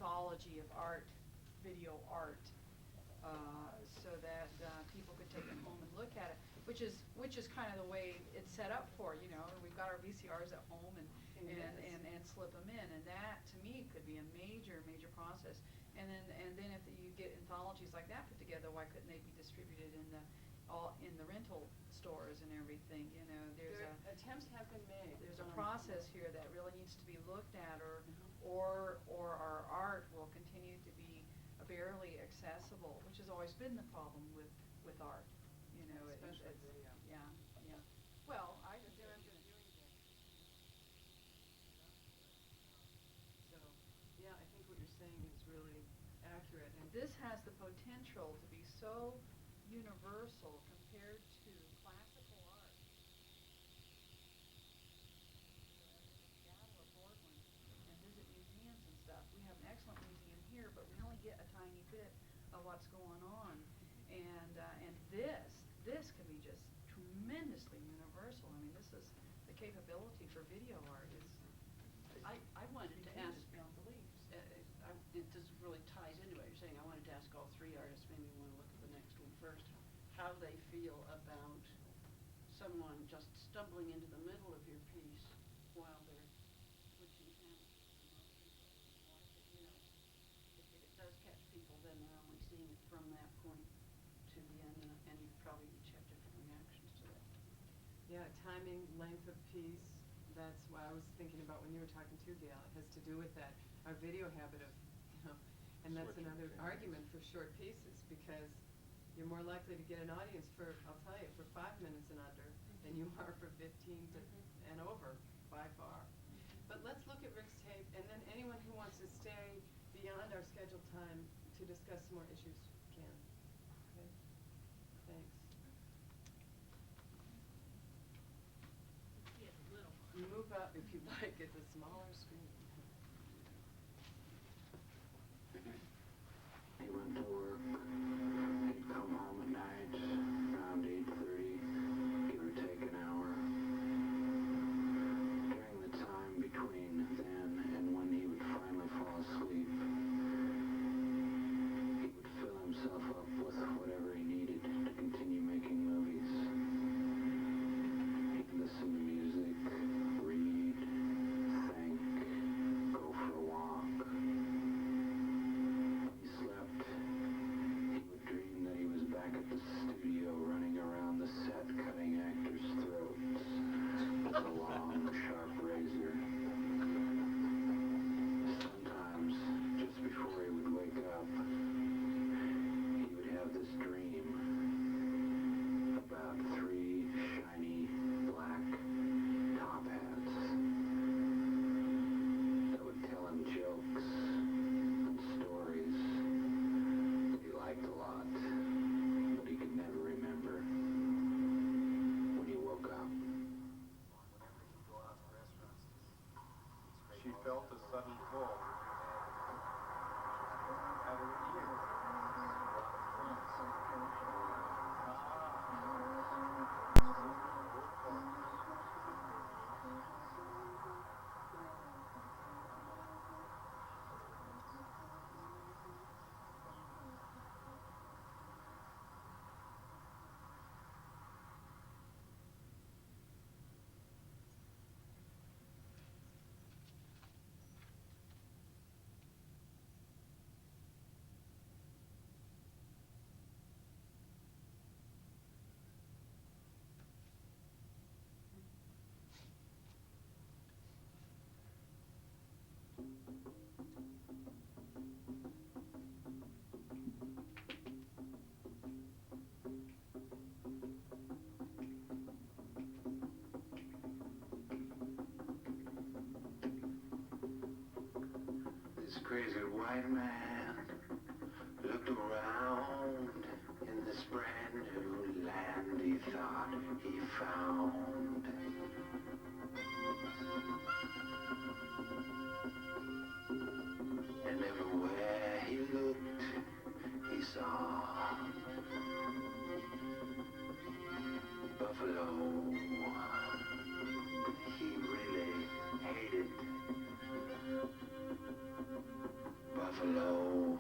anthology of art, video art, so that people could take it home and look at it, which is kind of the way it's set up for. We've got our VCRs at home and slip them in, and that to me could be a major process. And then if you get anthologies like that put together, why couldn't they be distributed in the rental stores and everything? Attempts have been made. There's a process here that really needs to be looked at, or our art will continue to be barely accessible, which has always been the problem with art. Especially video. Yeah. Well, I just So yeah, I think what you're saying is really accurate. And this has the potential to be so universal compared to classical art. Seattle or Portland and visit museums and stuff. We have an excellent museum here, but we only get a tiny bit of what's going on. And this can be just tremendously universal. I mean, this is the capability for video art is. I wanted to ask. Beyond belief. This really ties into what you're saying. I wanted to ask all three artists. Maybe you want to look at the next one first. How they feel about someone just stumbling into the middle of your piece while they're switching hands. If it does catch people, then they're only seeing it from that point to the end, and you probably each have different reactions to that. yeah, timing, length of piece. That's what I was thinking about when you were talking to Gail. It has to do with that, our video habit of, and that's another argument for short pieces, because you're more likely to get an audience for, I'll tell you, for 5 minutes and under than you are for 15 and over, by far. But let's look at Rick's tape, and then anyone who wants to stay beyond our scheduled time to discuss some more issues can. Okay? Thanks. You move up if you'd like at the smaller screen. He went to work. He'd come home at night around 8:30, give or take an hour. During the time between then and when he would finally fall asleep, he would fill himself up with whatever he needed to continue making movies. He'd listen to music, read, think, go for a walk. When he slept, he would dream that he was back at the studio running around the set cutting actors' throats with a long, sharp razor. Sometimes, just before he would wake up, he would have this dream about 3 shiny black top hats that would tell him jokes and stories that he liked a lot, but he could never remember when he woke up. She felt a sudden pull at her ear. This crazy white man looked around in this brand new land he thought he found. And everywhere he looked, he saw buffalo. He really hated buffalo. buffalo.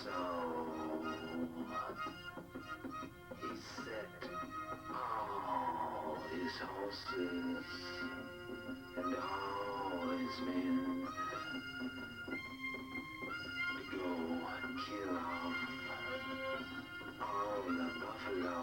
So he set all his horses and all his men to go kill off all the buffalo.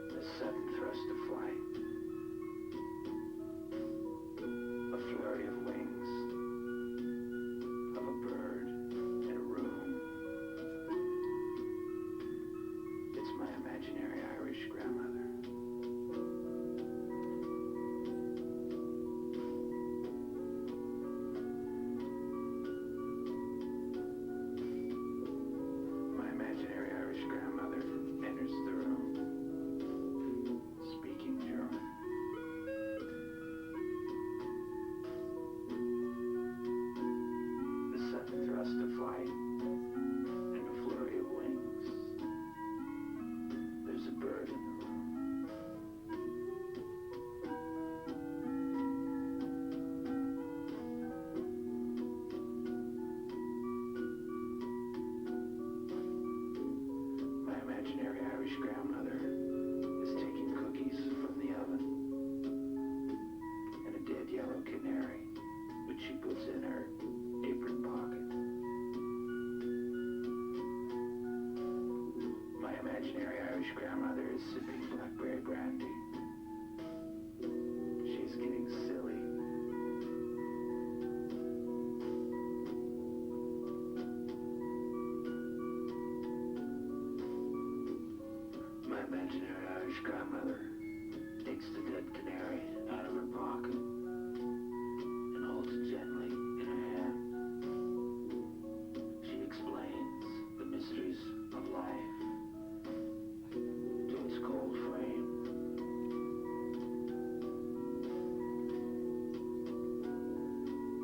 The sudden thrust of flight, a flurry of wings, of a bird in a room. It's my imaginary Irish grandmother. My imaginary Irish grandmother enters the room, speaking German. The sudden thrust of flight and a flurry of wings. There's a bird in the room. My imaginary Irish grandmother is taking cookies from the oven and a dead yellow canary, which she puts in her apron pocket. My imaginary Irish grandmother is sipping blackberry brandy. She's getting silly. My imaginary Irish grandmother takes the dead canary out of her pocket and holds it gently in her hand. She explains the mysteries of life to its cold frame.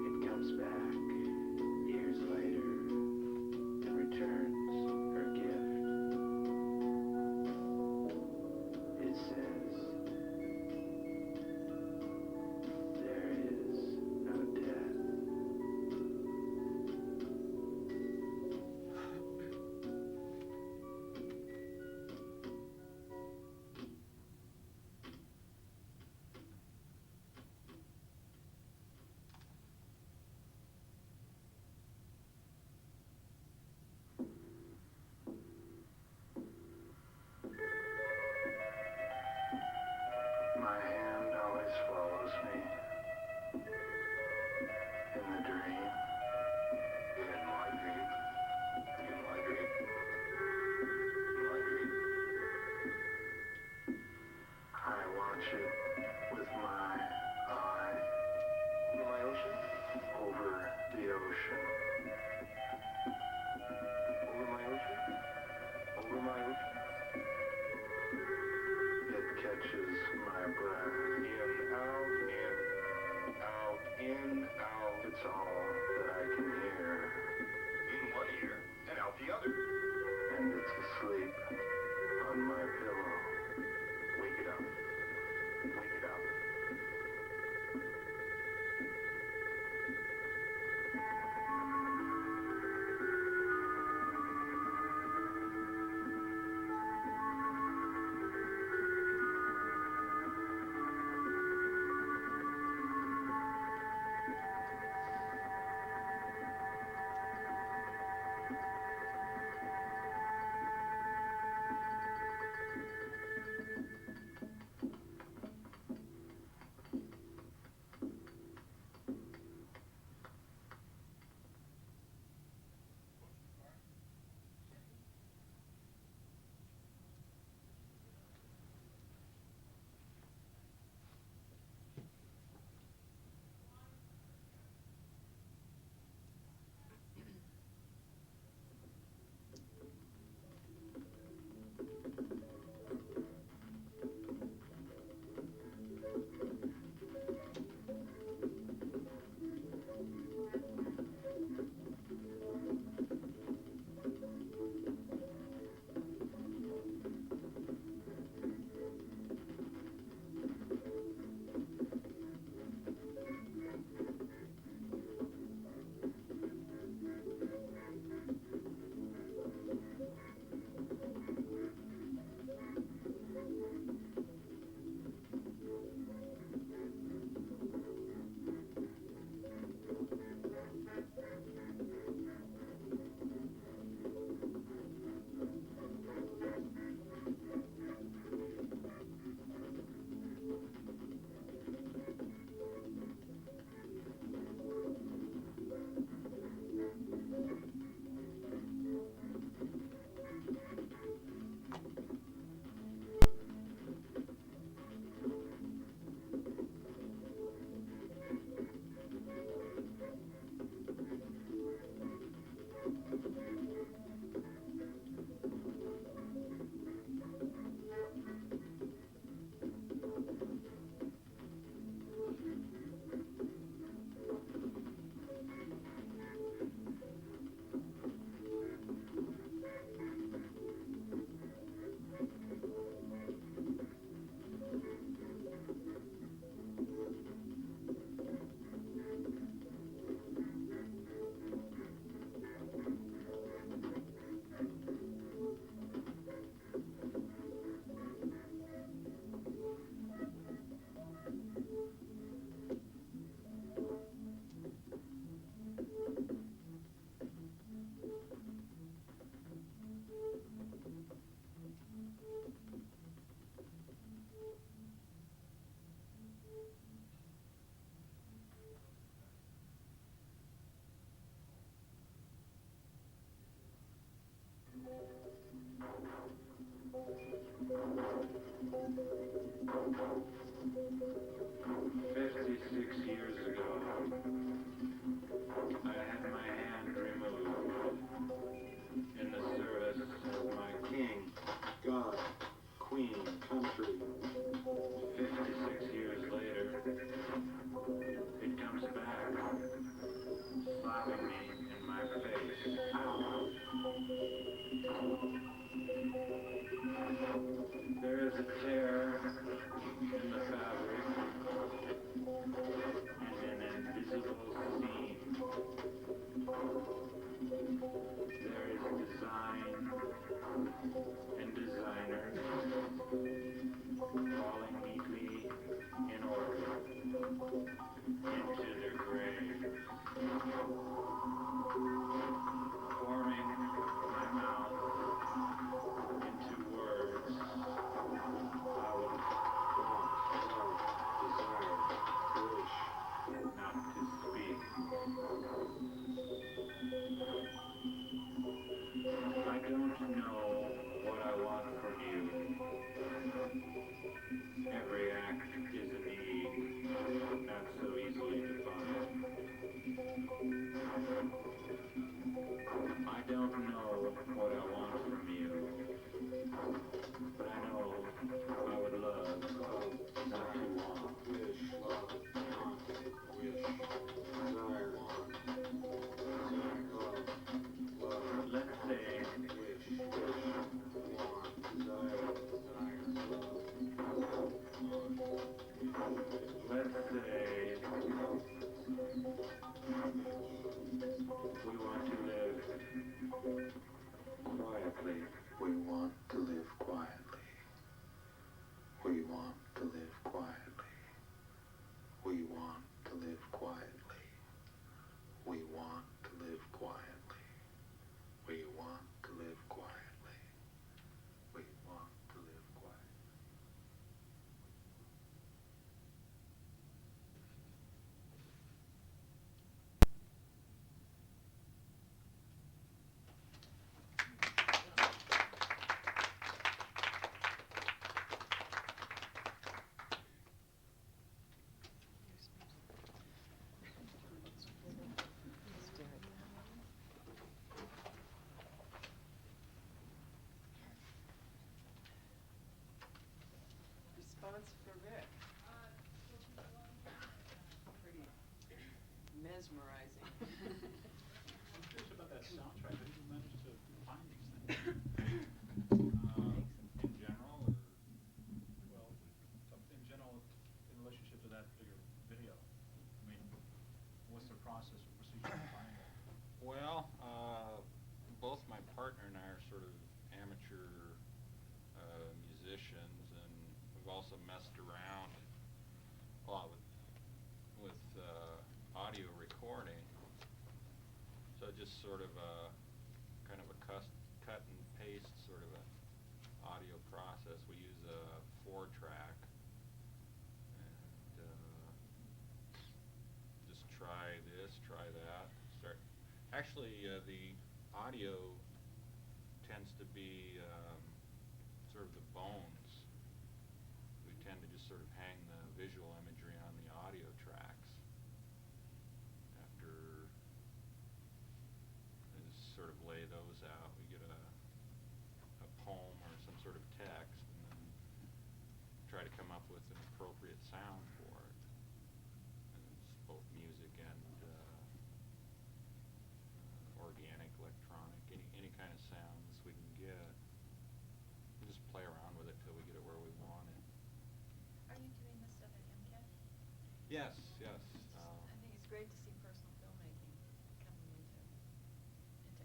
It comes back years later and returns her gift. It says, there is no death. My hand always follows me in the dream. In my dream. In my dream. In my dream. I watch it with my eye. Over my ocean? Over the ocean. Over my ocean? Over my ocean? It catches my breath. In, out, in, out, in, out. It's all that I can hear. In one ear and out the other. And it's asleep on my pillow. Wake it up. Wake it up. It comes back, slapping me in my face. Ow. There is a tear in the fabric and an invisible seam. There is design and designers falling neatly in order into their grave, forming my mouth into words I would want, desire, wish not to speak. I don't know what I want from you. Every act is a need, not so easily defined. I don't know what I want from you, but I know I would love not to want. Wish, love, want, wish, desire, want, love, Let's say wish, want, desire, love, Let's say we want to live quietly. We want to live quietly. We want to live quietly. We want to live quietly. We want to live quietly. We want to live quietly. We want to live quietly. Response for Rick. Pretty mesmerizing. I'm curious about that soundtrack. How did you manage to find these things? In general, or, well, in general, in relationship to that particular video? I mean, what's the process or procedure to find it? Well, both my partner and I are sort of amateur musicians, and we've also messed around a lot with audio recording. So just sort of a kind of a cut and paste sort of a audio process. We use a 4-track and just try this, try that. Actually, the audio tends to be sort of the bones. We tend to just sort of hang the visual imagery on the audio tracks. After we just sort of lay those out, we get a poem or some sort of text, and then try to come up with an appropriate sound for it. And it's both music and organic, electronic, any kind of sounds we can get. We just play around with it till we get it where we want it. Are you doing this stuff at MCAT? Yes, yes. I think it's great to see personal filmmaking coming into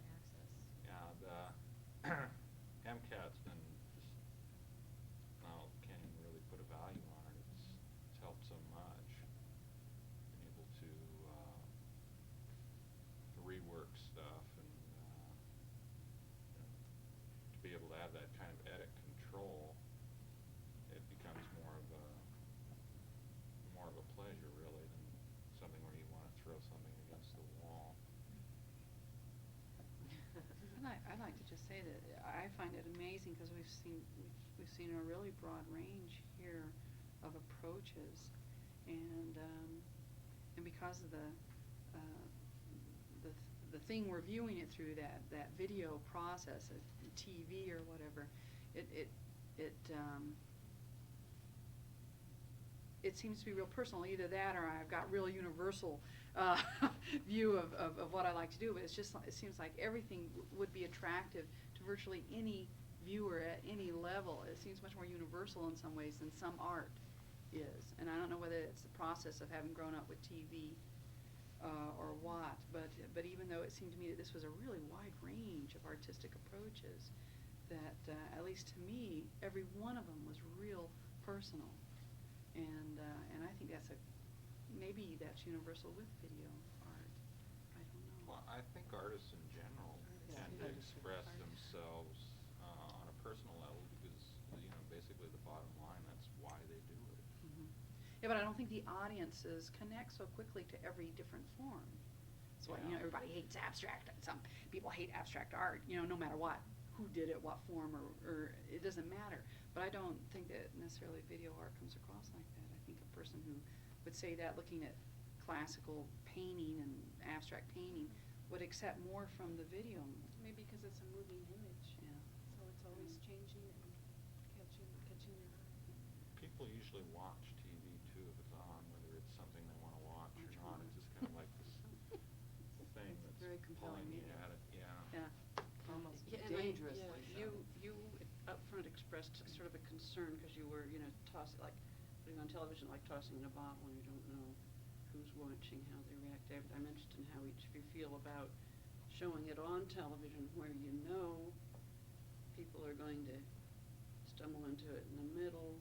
access. Yeah, the MCAT's been just, now can't even really put a value on it. It's helped so much. Been able to rework stuff and to be able to have that kind of edit control. It becomes more of a pleasure really than something where you want to throw something against the wall. I'd like to just say that I find it amazing because we've seen a really broad range here of approaches, and because of the thing we're viewing it through, that video process, TV or whatever, it it seems to be real personal. Either that, or I've got real universal view of what I like to do. But it's just, it seems like everything would be attractive to virtually any viewer at any level. It seems much more universal in some ways than some art is. And I don't know whether it's the process of having grown up with TV or what, but even though it seemed to me that this was a really wide range of artistic approaches, that at least to me, every one of them was real personal. And I think maybe that's universal with video art. I don't know. Well, I think artists in general Yeah. tend to Yeah. express Artists. themselves on a personal level because, basically the bottom line, that's why they do it. Mhm. Yeah, but I don't think the audiences connect so quickly to every different form. That's why, Yeah. everybody hates abstract, and some people hate abstract art, no matter what, who did it, what form, or it doesn't matter. But I don't think that necessarily video art comes across like that. I think a person who would say that looking at classical painting and abstract painting would accept more from the video. Maybe because it's a moving image, Yeah. so it's always changing and catching your eye. People usually watch TV too if it's on, whether it's something they want to watch or That's not. right. It's just kind of like this thing It's that's very compelling pulling you medium. at it. Yeah. Yeah. Almost Yeah, and dangerously you so. up front expressed sort of a concern because you were, like putting on television, like tossing in a bottle, and you don't know who's watching, how they react. I mentioned how each of you feel about showing it on television where people are going to stumble into it in the middle,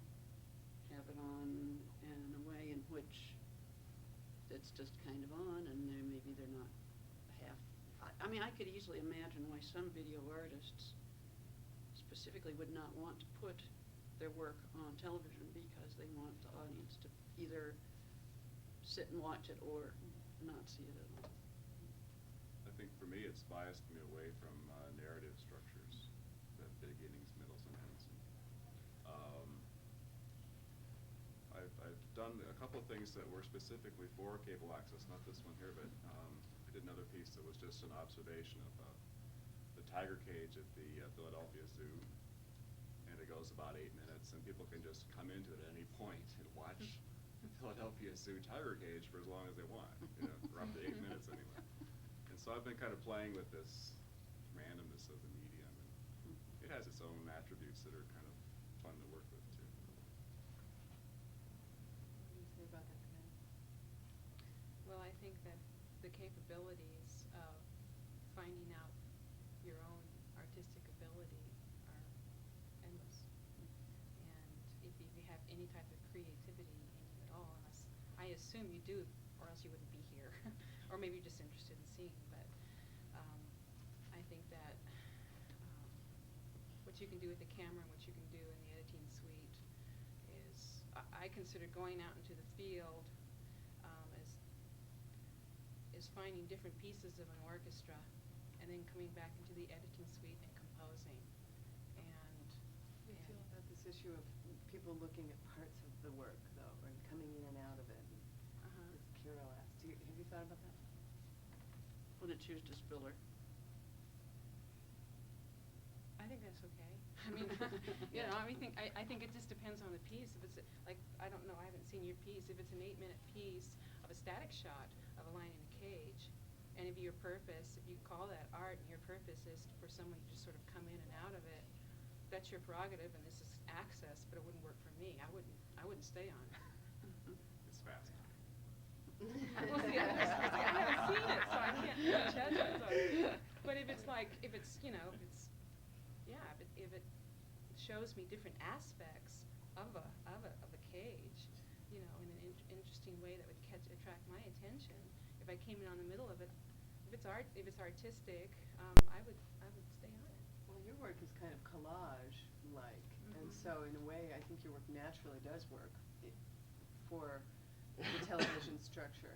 have it on in a way in which it's just kind of on, and maybe they're not half. I mean, I could easily imagine why some video artists specifically would not want to put their work on television because they want the audience to either sit and watch it or not see it at all. I think for me, it's biased me away from narrative structures, the beginnings, middles, and ends. I've done a couple of things that were specifically for cable access, not this one here, but I did another piece that was just an observation of the tiger cage at the Philadelphia Zoo, and it goes about 8 minutes, and people can just come into it at any point and watch the Philadelphia Zoo tiger cage for as long as they want, for up to 8 minutes anyway. And so I've been kind of playing with this randomness of the medium, and it has its own attributes that are kind of fun to work with too. What do you say about that, Corinne? Well, I think that the capabilities of finding out your own artistic ability are endless. And if you have any type of creativity in you at all, unless I assume you do, or else you wouldn't be here, or maybe you're just interested in seeing. But I think that what you can do with the camera and what you can do in the editing suite is, I consider going out into the field is finding different pieces of an orchestra and then coming back into the editing suite and composing. And How do you feel about this issue of people looking at parts of the work, though, and coming in and out of it? As Carol asked, have you thought about that? When it's used as filler. I think that's okay. I mean, I think it just depends on the piece. If it's like, I don't know, I haven't seen your piece. If it's an 8-minute piece of a static shot of a lion in a cage, and if your purpose, if you call that art, and your purpose is for someone to just sort of come in and out of it, that's your prerogative, and this is access. But it wouldn't work for me. I wouldn't stay on it. It's fast. Well, see, I haven't seen it, so I can't really judge it. So. But if it's like, if it shows me different aspects of a cage, in an interesting way that would attract my attention. If I came in on the middle of it, if it's artistic, I would stay on it. Well, your work is kind of collage-like, and so in a way, I think your work naturally does work for the television structure.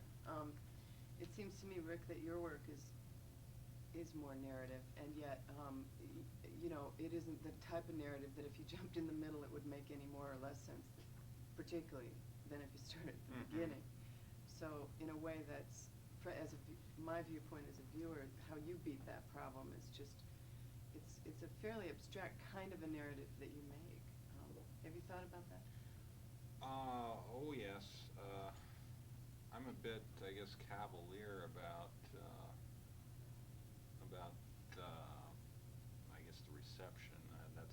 It seems to me, Rick, that your work is more narrative, and yet, it isn't the type of narrative that if you jumped in the middle, it would make any more or less sense, particularly than if you started at the beginning. So, in a way, that's, my viewpoint as a viewer, how you beat that problem is just, it's a fairly abstract kind of a narrative that you make. Have you thought about that? Oh yes, bit, I guess, cavalier about, I guess, the reception. That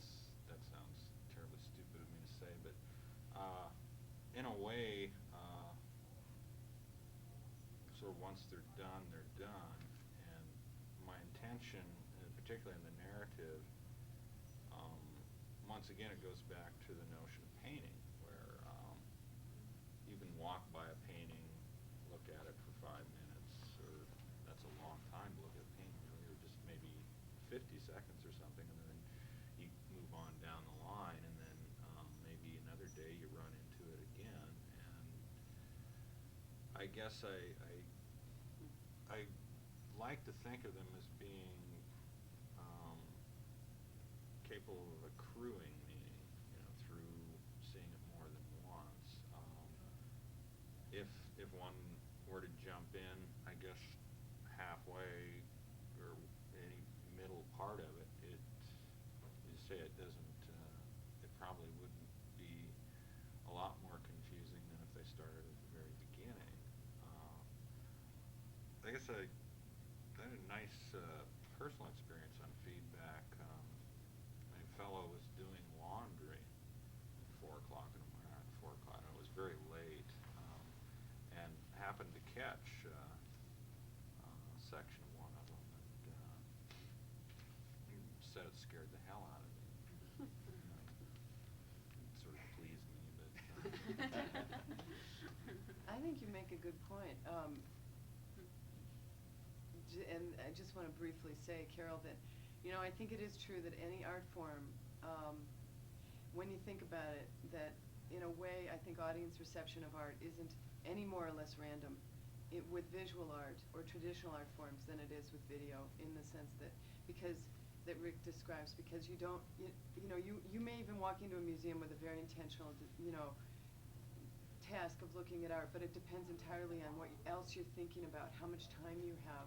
sounds terribly stupid of me to say, but in a way, sort of once they're done, they're done. And my intention, particularly in the narrative, once again, it goes back to the notion of painting, where you can walk by a painting, look at it for 5 minutes, or that's a long time to look at a painting, really, or just maybe 50 seconds or something, and then you move on down the line, and then maybe another day you run into it again. And I guess I like to think of them as being capable of accruing meaning, through seeing it more than once. If one were to jump in, I guess, halfway or any middle part of it, you say it doesn't, it probably wouldn't be a lot more confusing than if they started at the very beginning. I guess I had a nice personal experience on feedback. A fellow was doing laundry at 4 o'clock in the morning, 4 o'clock, and it was very late, and happened to catch section one of them, and he said it scared the hell out of me. It sort of pleased me, but I think you make a good point. And I just want to briefly say, Carol, that, I think it is true that any art form, when you think about it, that in a way, I think audience reception of art isn't any more or less random with visual art or traditional art forms than it is with video, in the sense that, that Rick describes, because you don't, you may even walk into a museum with a very intentional, task of looking at art, but it depends entirely on what else you're thinking about, how much time you have,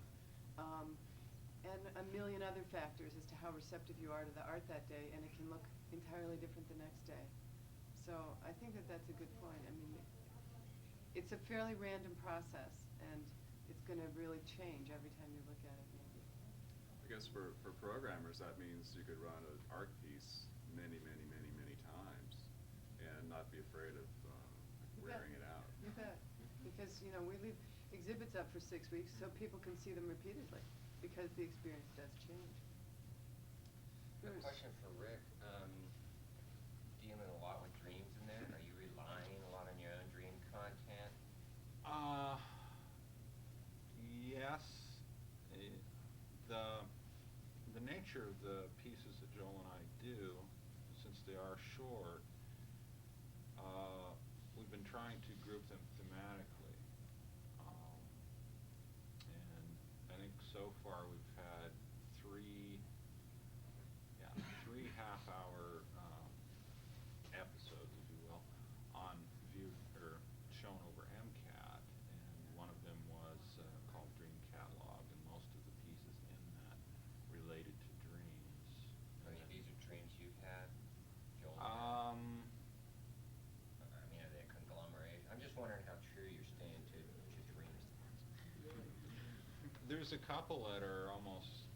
and a million other factors as to how receptive you are to the art that day, and it can look entirely different the next day. So I think that that's a good point. I mean, it's a fairly random process, and it's going to really change every time you look at it, maybe. I guess for programmers, that means you could run an art piece many, many, many, many times and not be afraid of wearing it out. You bet. Because, we leave exhibits up for 6 weeks so people can see them repeatedly, because the experience does change. A question for Rick. Dealing a lot with dreams in there. Are you relying a lot on your own dream content? Yes. The nature of the pieces that Joel and I do, since they are short, we've been trying to group them thematically. And I think so far we've had three half-hour episodes, if you will, on view or shown over MCAT, and one of them was called Dream Catalog, and most of the pieces in that related to dreams. I mean, these are dreams you've had, Joel? I mean, are they a conglomerate? I'm just wondering how true you're staying to dreams. There's a couple that are almost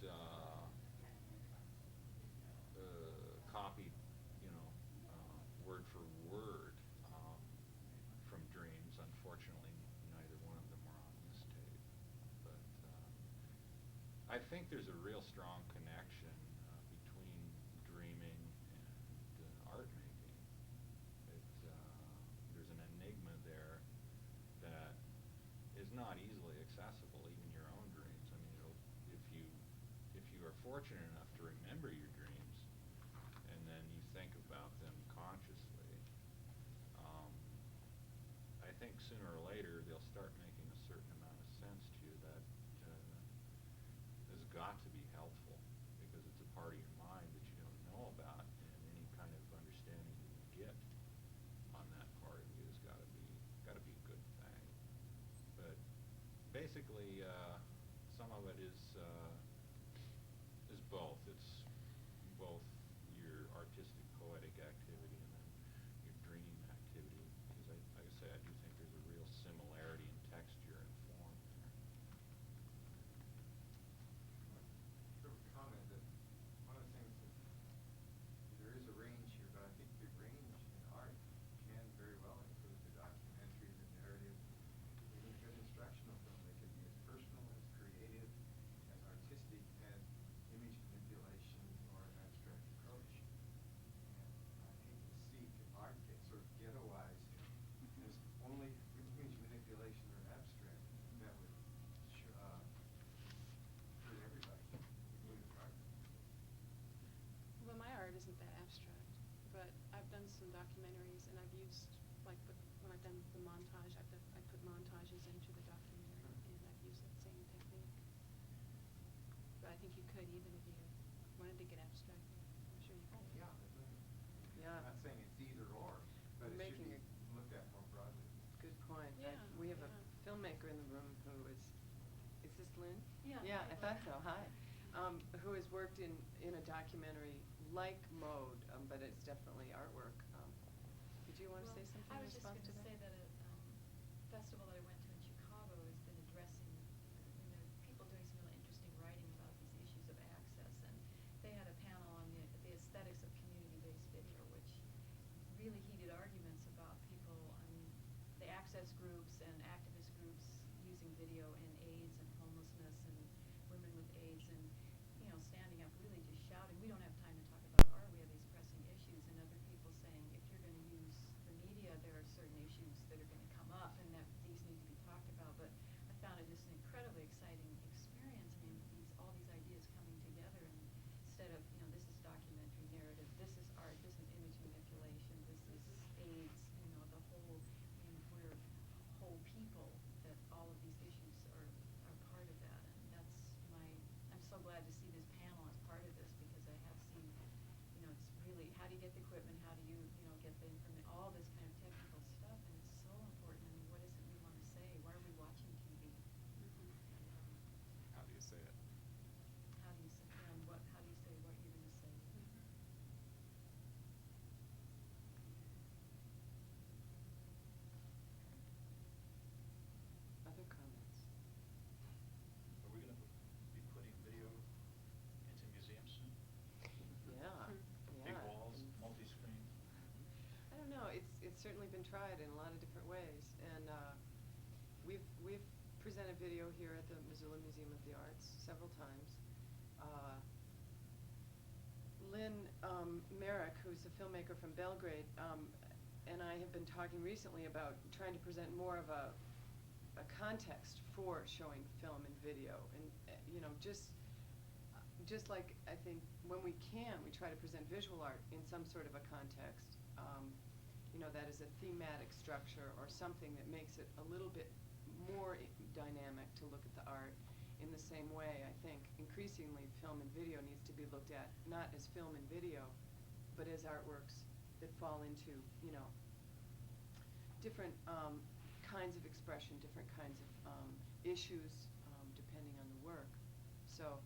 copied, word for word from dreams. Unfortunately, neither one of them were on this tape. But I think there's a real strong connection between dreaming and art making. There's an enigma there that is not easily accessible, even your own dreams. I mean, if you are fortunate enough to remember your dreams, and then you think about them consciously, I think sooner or later they'll start making a certain amount of sense to you that has got to be helpful, because it's a part of your mind that you don't know about, and any kind of understanding you get on that part of you has got to be a good thing. But basically, some of it is both. It's both your artistic, poetic activity and then your dream activity. Because like I say, I do think there's a real similarity in texture documentaries, and I've used, like, when I've done the montage, I put montages into the documentary, and I've used that same technique. But I think you could, even if you wanted to get abstract, I'm sure you could. Yeah. Yeah. I'm not saying it's either or, but it should Making be it- looked at more broadly. Good point. Yeah, We have a yeah. filmmaker in the room who is this Lynn? Yeah, Yeah, hi, I thought Lynn. so, hi. Who has worked in a documentary like mode, but it's definitely artwork. Did you want to say something I in was just response going to to that? say that a festival that I went to in Chicago has been addressing, people doing some really interesting writing about these issues of access, and they had a panel on the aesthetics of community-based video, which really heated arguments about people, the access groups and activist groups using video in AIDS and homelessness and women with AIDS, and standing up, really just shouting, we don't have time to talk about art, we have these pressing issues, and other people saying, if you're going to use the media, there are certain issues that are going to come up, and that these need to be talked about. But I found it just an incredibly exciting experience. I mean, all these ideas coming together, and instead of, this is documentary narrative, this is art, this is image manipulation, this is AIDS, the whole, we're whole people, that all of these issues are part of that. And I'm so glad to see this panel as part of this, because I have seen, it's really, how do you get the equipment, how do you, get the information, all this kind of technical stuff, and it's so important. I mean, what is it we want to say? Why are we watching TV? How do you say it? How do you say, how do you say what you're going to say? Other comments? Are we gonna be putting video into museums soon? Yeah, Big yeah. walls, multi-screen? I don't know. It's certainly been tried in a lot of different ways, and we've presented video here at the Missoula Museum of the Arts several times. Lynn Merrick, who's a filmmaker from Belgrade, and I have been talking recently about trying to present more of a context for showing film and video, and just like I think when we can, we try to present visual art in some sort of a context. That is a thematic structure or something that makes it a little bit more dynamic to look at the art. In the same way, I think increasingly film and video needs to be looked at not as film and video, but as artworks that fall into different kinds of expression, different kinds of issues, depending on the work. So,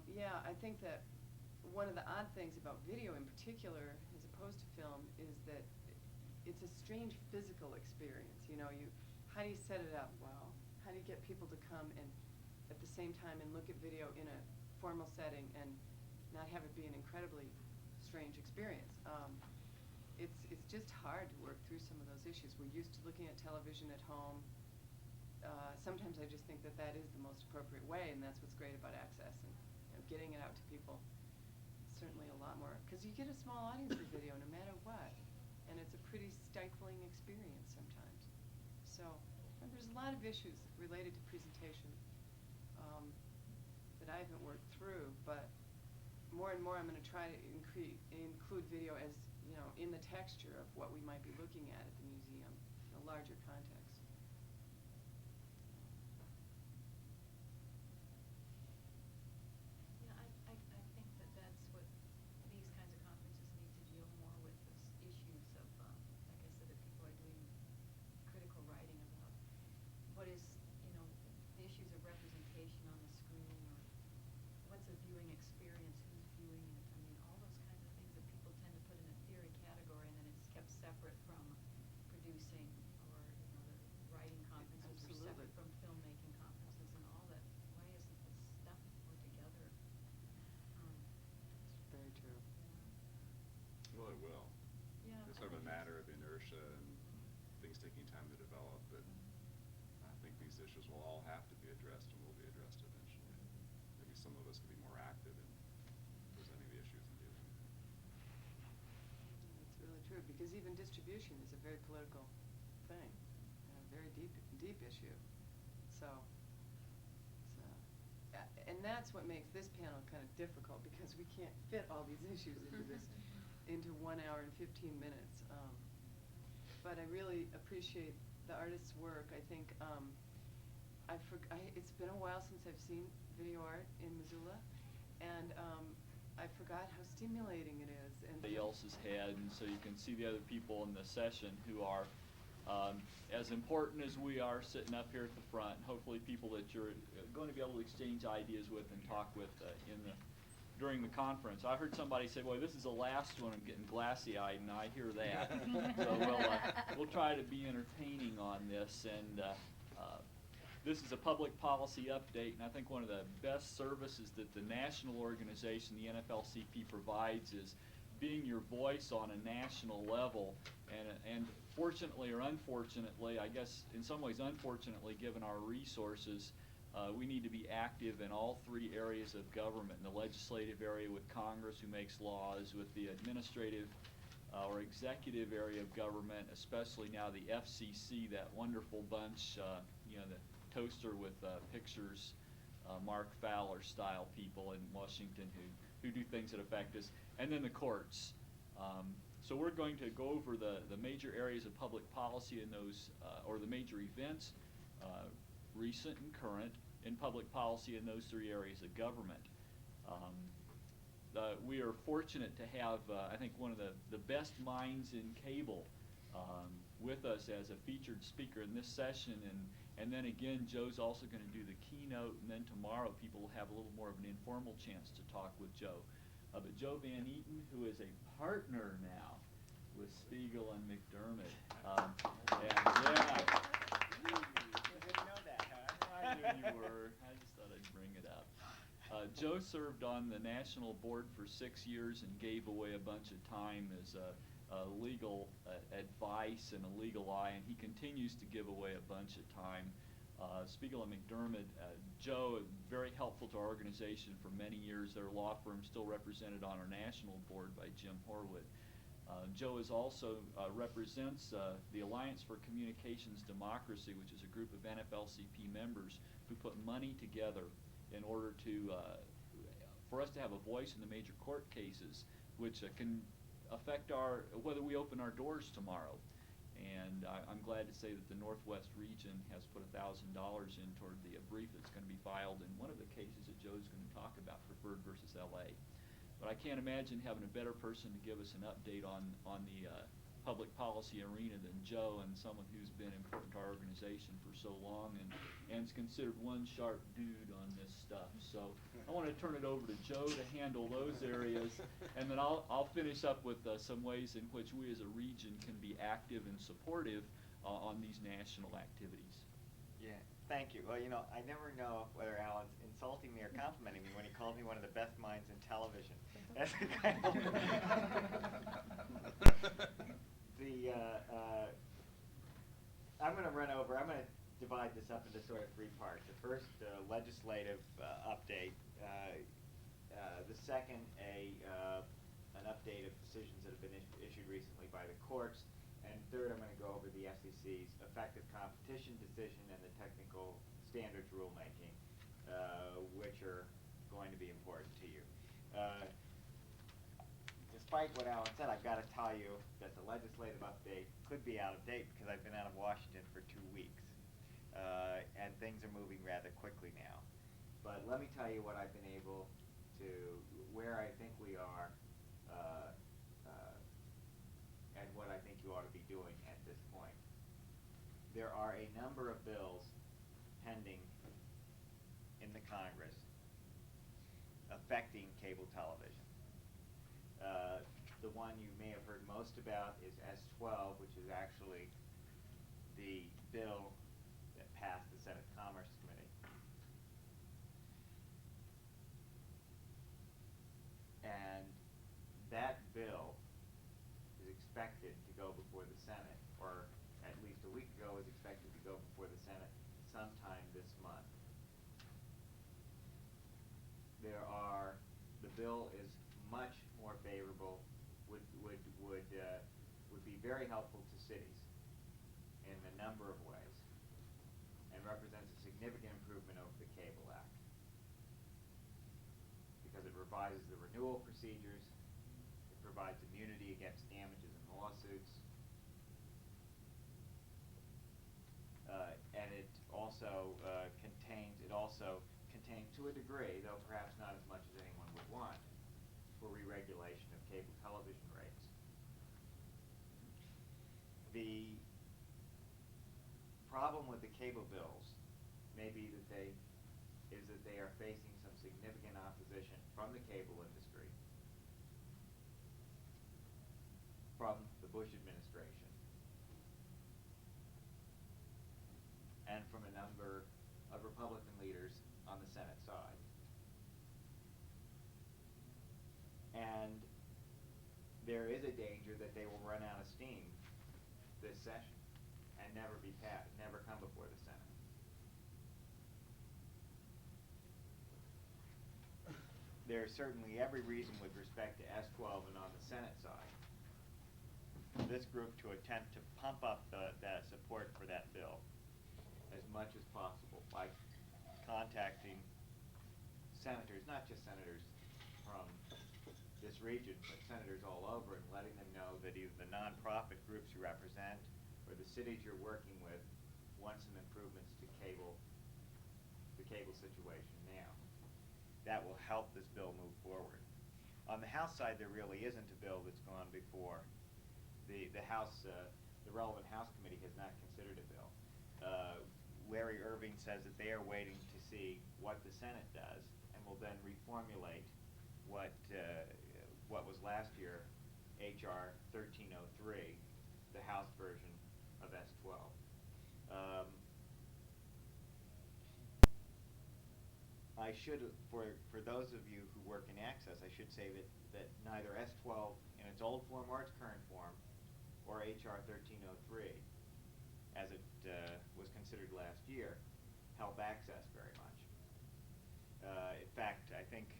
yeah, I think that one of the odd things about video in particular, as opposed to film, is that it's a strange physical experience. How do you set it up well? How do you get people to come and at the same time and look at video in a formal setting and not have it be an incredibly strange experience? It's just hard to work through some of those issues. We're used to looking at television at home. Sometimes I just think that is the most appropriate way, and that's what's great about access and getting it out to people. Certainly a lot more, because you get a small audience for video no matter what, and it's a pretty stifling experience sometimes. So there's a lot of issues related to presentation that I haven't worked through, but more and more I'm going to try to include video as in the texture of what we might be looking at the museum, in a larger context. Yeah, I think that's what these kinds of conferences need to deal more with, is issues of, like I said, that people are doing critical writing about. What is, the issues of representation on the screen, or what's a viewing experience, who's viewing it. I mean, all those kinds of things that people tend to put in a theory category, and then it's kept separate from producing, or, the writing conferences are Absolutely. separate from filmmaking conferences and all that. Why isn't this stuff more together? It's very true. Well, it will. Yeah. It's sort of a matter of inertia and things taking time to develop, but I think these issues will all have to be addressed and will be addressed eventually. Maybe some of us can be more active in presenting the issues and dealing with them. It's really true, because even distribution is a very political thing, and a very deep issue. So, and that's what makes this panel kind of difficult, because we can't fit all these issues into this into 1 hour and 15 minutes. But I really appreciate the artist's work. I think it's been a while since I've seen video art in Missoula, and I forgot how stimulating it is. And Somebody else's head, and so you can see the other people in the session who are as important as we are sitting up here at the front. Hopefully people that you're going to be able to exchange ideas with and talk with during the conference. I heard somebody say, "Boy, this is the last one. I'm getting glassy-eyed," and I hear that. So we'll try to be entertaining on this. And this is a public policy update, and I think one of the best services that the national organization, the NFLCP, provides is being your voice on a national level. And fortunately or unfortunately, I guess in some ways unfortunately, given our resources, we need to be active in all three areas of government: in the legislative area with Congress, who makes laws; with the administrative or executive area of government, especially now the FCC, that wonderful bunch, the toaster with pictures, Mark Fowler style people in Washington who do things that affect us; and then the courts. So we're going to go over the major areas of public policy in those, or the major events, recent and current, in public policy in those three areas of government. We are fortunate to have, I think, one of the best minds in cable with us as a featured speaker in this session, and then again, Joe's also going to do the keynote, and then tomorrow people will have a little more of an informal chance to talk with Joe. But Joe Van Eaton, who is a partner now with Spiegel and McDermott. You didn't know that, huh? I knew you were. I just thought I'd bring it up. Joe served on the national board for 6 years and gave away a bunch of time as legal advice and a legal eye, and he continues to give away a bunch of time. Spiegel and McDermott, Joe, very helpful to our organization for many years. Their law firm still represented on our national board by Jim Horwood. Joe is also represents the Alliance for Communications Democracy, which is a group of NFLCP members who put money together in order to for us to have a voice in the major court cases, which can affect whether we open our doors tomorrow. And I'm glad to say that the Northwest region has put $1,000 in toward the brief that's going to be filed in one of the cases that Joe's going to talk about, Preferred versus LA. But I can't imagine having a better person to give us an update on the public policy arena than Joe, and someone who's been important to our organization for so long and is considered one sharp dude on this stuff. So I want to turn it over to Joe to handle those areas, and then I'll finish up with some ways in which we as a region can be active and supportive on these national activities. Yeah, thank you. Well, I never know whether Alan's insulting me or complimenting me when he called me one of the best minds in television. That's the kind of I'm going to run over. I'm going to divide this up into sort of three parts. The first, legislative update. The second, an update of decisions that have been issued recently by the courts. And third, I'm going to go over the FCC's effective competition decision and the technical standards rulemaking, which are going to be important to you. Despite what Alan said, I've got to tell you that the legislative update could be out of date because I've been out of Washington for 2 weeks. And things are moving rather quickly now. But let me tell you what I've been able to, where I think we are, and what I think you ought to be doing at this point. There are a number of bills pending in the Congress affecting cable television. The one you may have heard most about is S-12, which is actually the bill that passed the Senate Commerce Committee. And that bill is expected to go before the Senate, or at least a week ago was expected to go before the Senate sometime this month. The bill is much more favorable, would be very helpful to cities in a number of ways, and represents a significant improvement over the Cable Act, because it revises the renewal procedures, it provides immunity against damages and lawsuits. And it also contains to a degree, though perhaps not as much as anyone would want, for re-regulation of cable television rates. The problem with the cable bills may be that they are facing some significant opposition from the cable industry, from the Bush administration, and from a number of Republican leaders on the Senate side. And there is a danger that they will run out of steam this session and never come before the Senate. There's certainly every reason with respect to S12 and on the Senate side for this group to attempt to pump up that support for that bill as much as possible by contacting senators, not just senators from this region, but senators all over, and letting them know that either the nonprofit groups you represent or the cities you're working with want some improvements to the cable situation now. That will help this bill move forward. On the House side, there really isn't a bill that's gone before. The House, the relevant House committee has not considered a bill. Larry Irving says that they are waiting to see what the Senate does, and will then reformulate what was last year H.R. 1303, the House version of S12. I should, for those of you who work in access, I should say that neither S12 in its old form or its current form, or H.R. 1303, as it was considered last year, help access very much. In fact, I think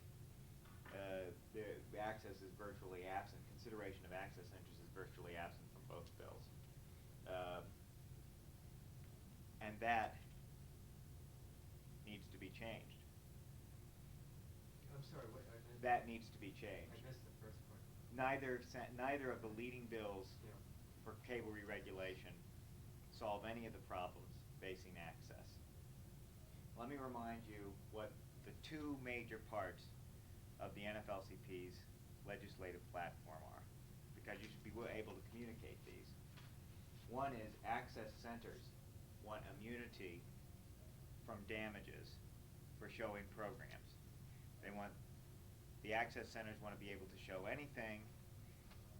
the access is virtually absent. Consideration of access centers is virtually absent from both bills. And that needs to be changed. I'm sorry, what? That needs to be changed. I missed the first part. Neither of the leading bills Yeah. for cable re-regulation solve any of the problems facing access. Let me remind you what the two major parts of the NFLCP's legislative platform are, because you should be able to communicate these. One is access centers want immunity from damages for showing programs. The access centers want to be able to show anything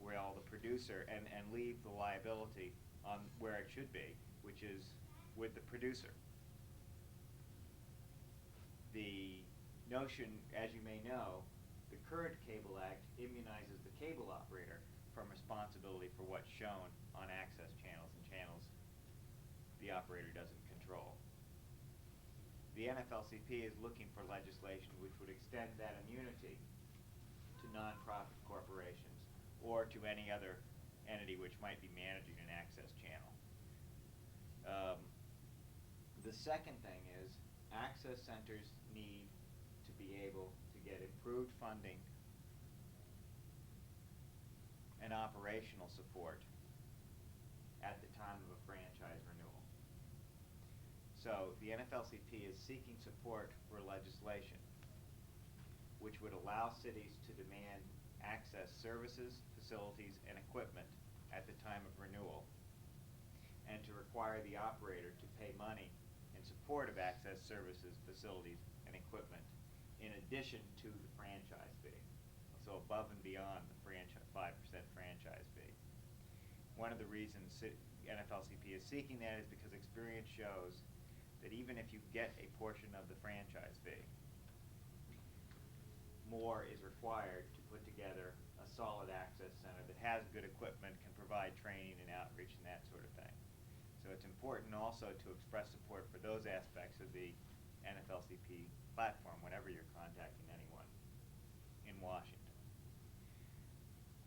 while the producer, and leave the liability on where it should be, which is with the producer. The notion, as you may know, the current Cable Act immunizes the cable operator from responsibility for what's shown on access channels and channels the operator doesn't control. The NFLCP is looking for legislation which would extend that immunity to nonprofit corporations or to any other entity which might be managing an access channel. The second thing is access centers need to be able to get improved funding and operational support at the time of a franchise renewal. So the NFLCP is seeking support for legislation which would allow cities to demand access services, facilities, and equipment at the time of renewal, and to require the operator to pay money in support of access services, facilities, and equipment in addition to the franchise fee, so above and beyond the 5% franchise fee. One of the reasons NFLCP is seeking that is because experience shows that even if you get a portion of the franchise fee, more is required to put together a solid access center that has good equipment, can provide training and outreach and that sort of thing. So it's important also to express support for those aspects of the NFLCP platform whenever you're contacting anyone in Washington.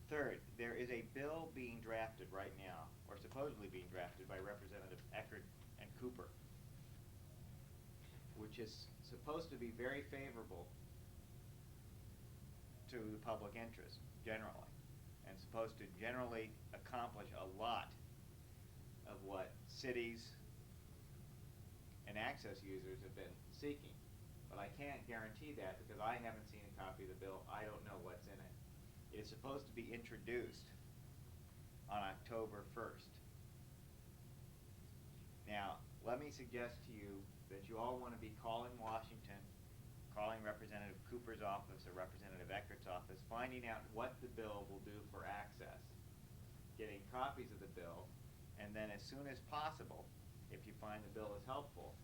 Third, there is a bill being drafted right now, or supposedly being drafted by Representative Eckert and Cooper, which is supposed to be very favorable to the public interest generally, supposed to generally accomplish a lot of what cities and access users have been seeking. But I can't guarantee that because I haven't seen a copy of the bill. I don't know what's in it. It is supposed to be introduced on October 1st. Now, let me suggest to you that you all want to be calling Washington, calling Representative Cooper's office or Representative Eckert's office, finding out what the bill will do for access, getting copies of the bill, and then as soon as possible, if you find the bill is helpful,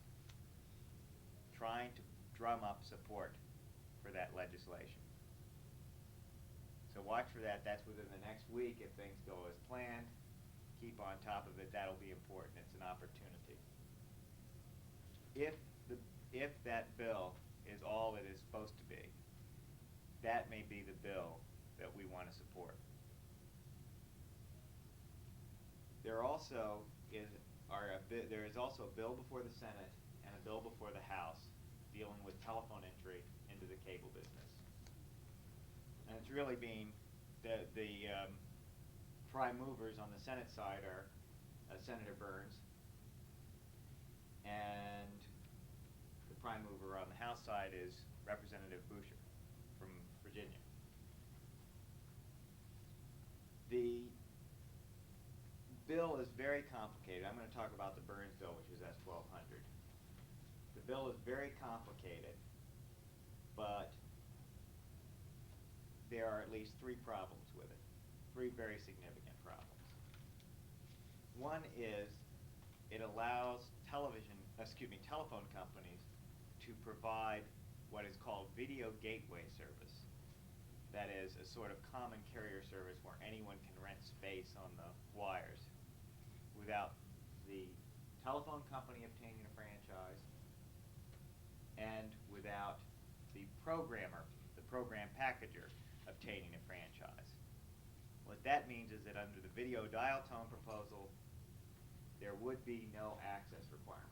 trying to drum up support for that legislation. So watch for that. That's within the next week. If things go as planned, keep on top of it. That'll be important. It's an opportunity. If that bill is all it is supposed to be, that may be the bill that we want to support. There is also a bill before the Senate and a bill before the House dealing with telephone entry into the cable business. And it's really being, the prime movers on the Senate side are Senator Burns, and the prime mover on the House side is Representative Boucher from Virginia. The bill is very complicated. I'm going to talk about the Burns bill, which is S-1200. The bill is very complicated, but there are at least three problems with it, three very significant problems. One is it allows telephone companies to provide what is called video gateway service. That is a sort of common carrier service where anyone can rent space on the wires without the telephone company obtaining a franchise and without the programmer, the program packager, obtaining a franchise. What that means is that under the video dial tone proposal, there would be no access requirement.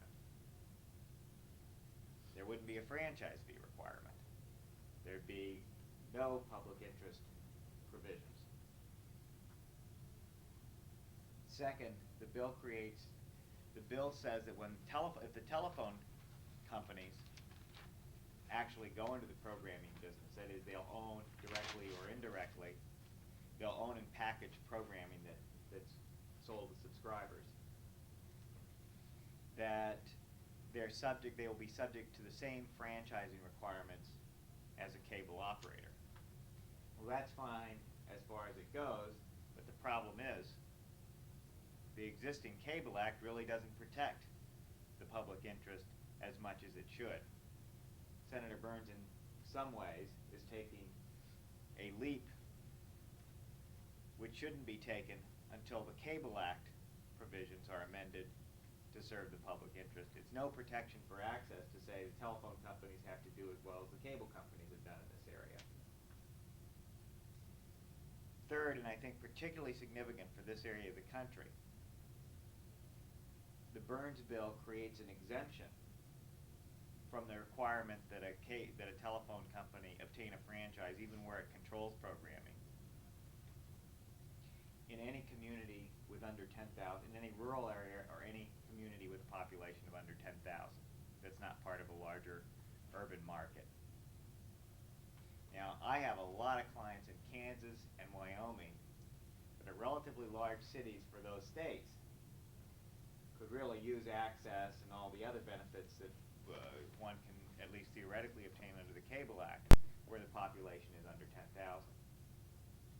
There wouldn't be a franchise fee requirement. There'd be no public interest provisions. Second, the bill says that if the telephone companies actually go into the programming business, that is, they'll own directly or indirectly, they'll own and package programming that's sold to subscribers, that they will be subject to the same franchising requirements as a cable operator. Well, that's fine as far as it goes, but the problem is the existing Cable Act really doesn't protect the public interest as much as it should. Senator Burns, in some ways, is taking a leap which shouldn't be taken until the Cable Act provisions are amended to serve the public interest. It's no protection for access to say the telephone companies have to do as well as the cable companies have done in this area. Third, and I think particularly significant for this area of the country, the Burns bill creates an exemption from the requirement that a telephone company obtain a franchise even where it controls programming in any community with under 10,000, in any rural area or any community with a population of under 10,000 that's not part of a larger urban market. Now, I have a lot of clients in Kansas and Wyoming that are relatively large cities for those states, could really use access and all the other benefits that one can at least theoretically obtain under the Cable Act, where the population is under 10,000.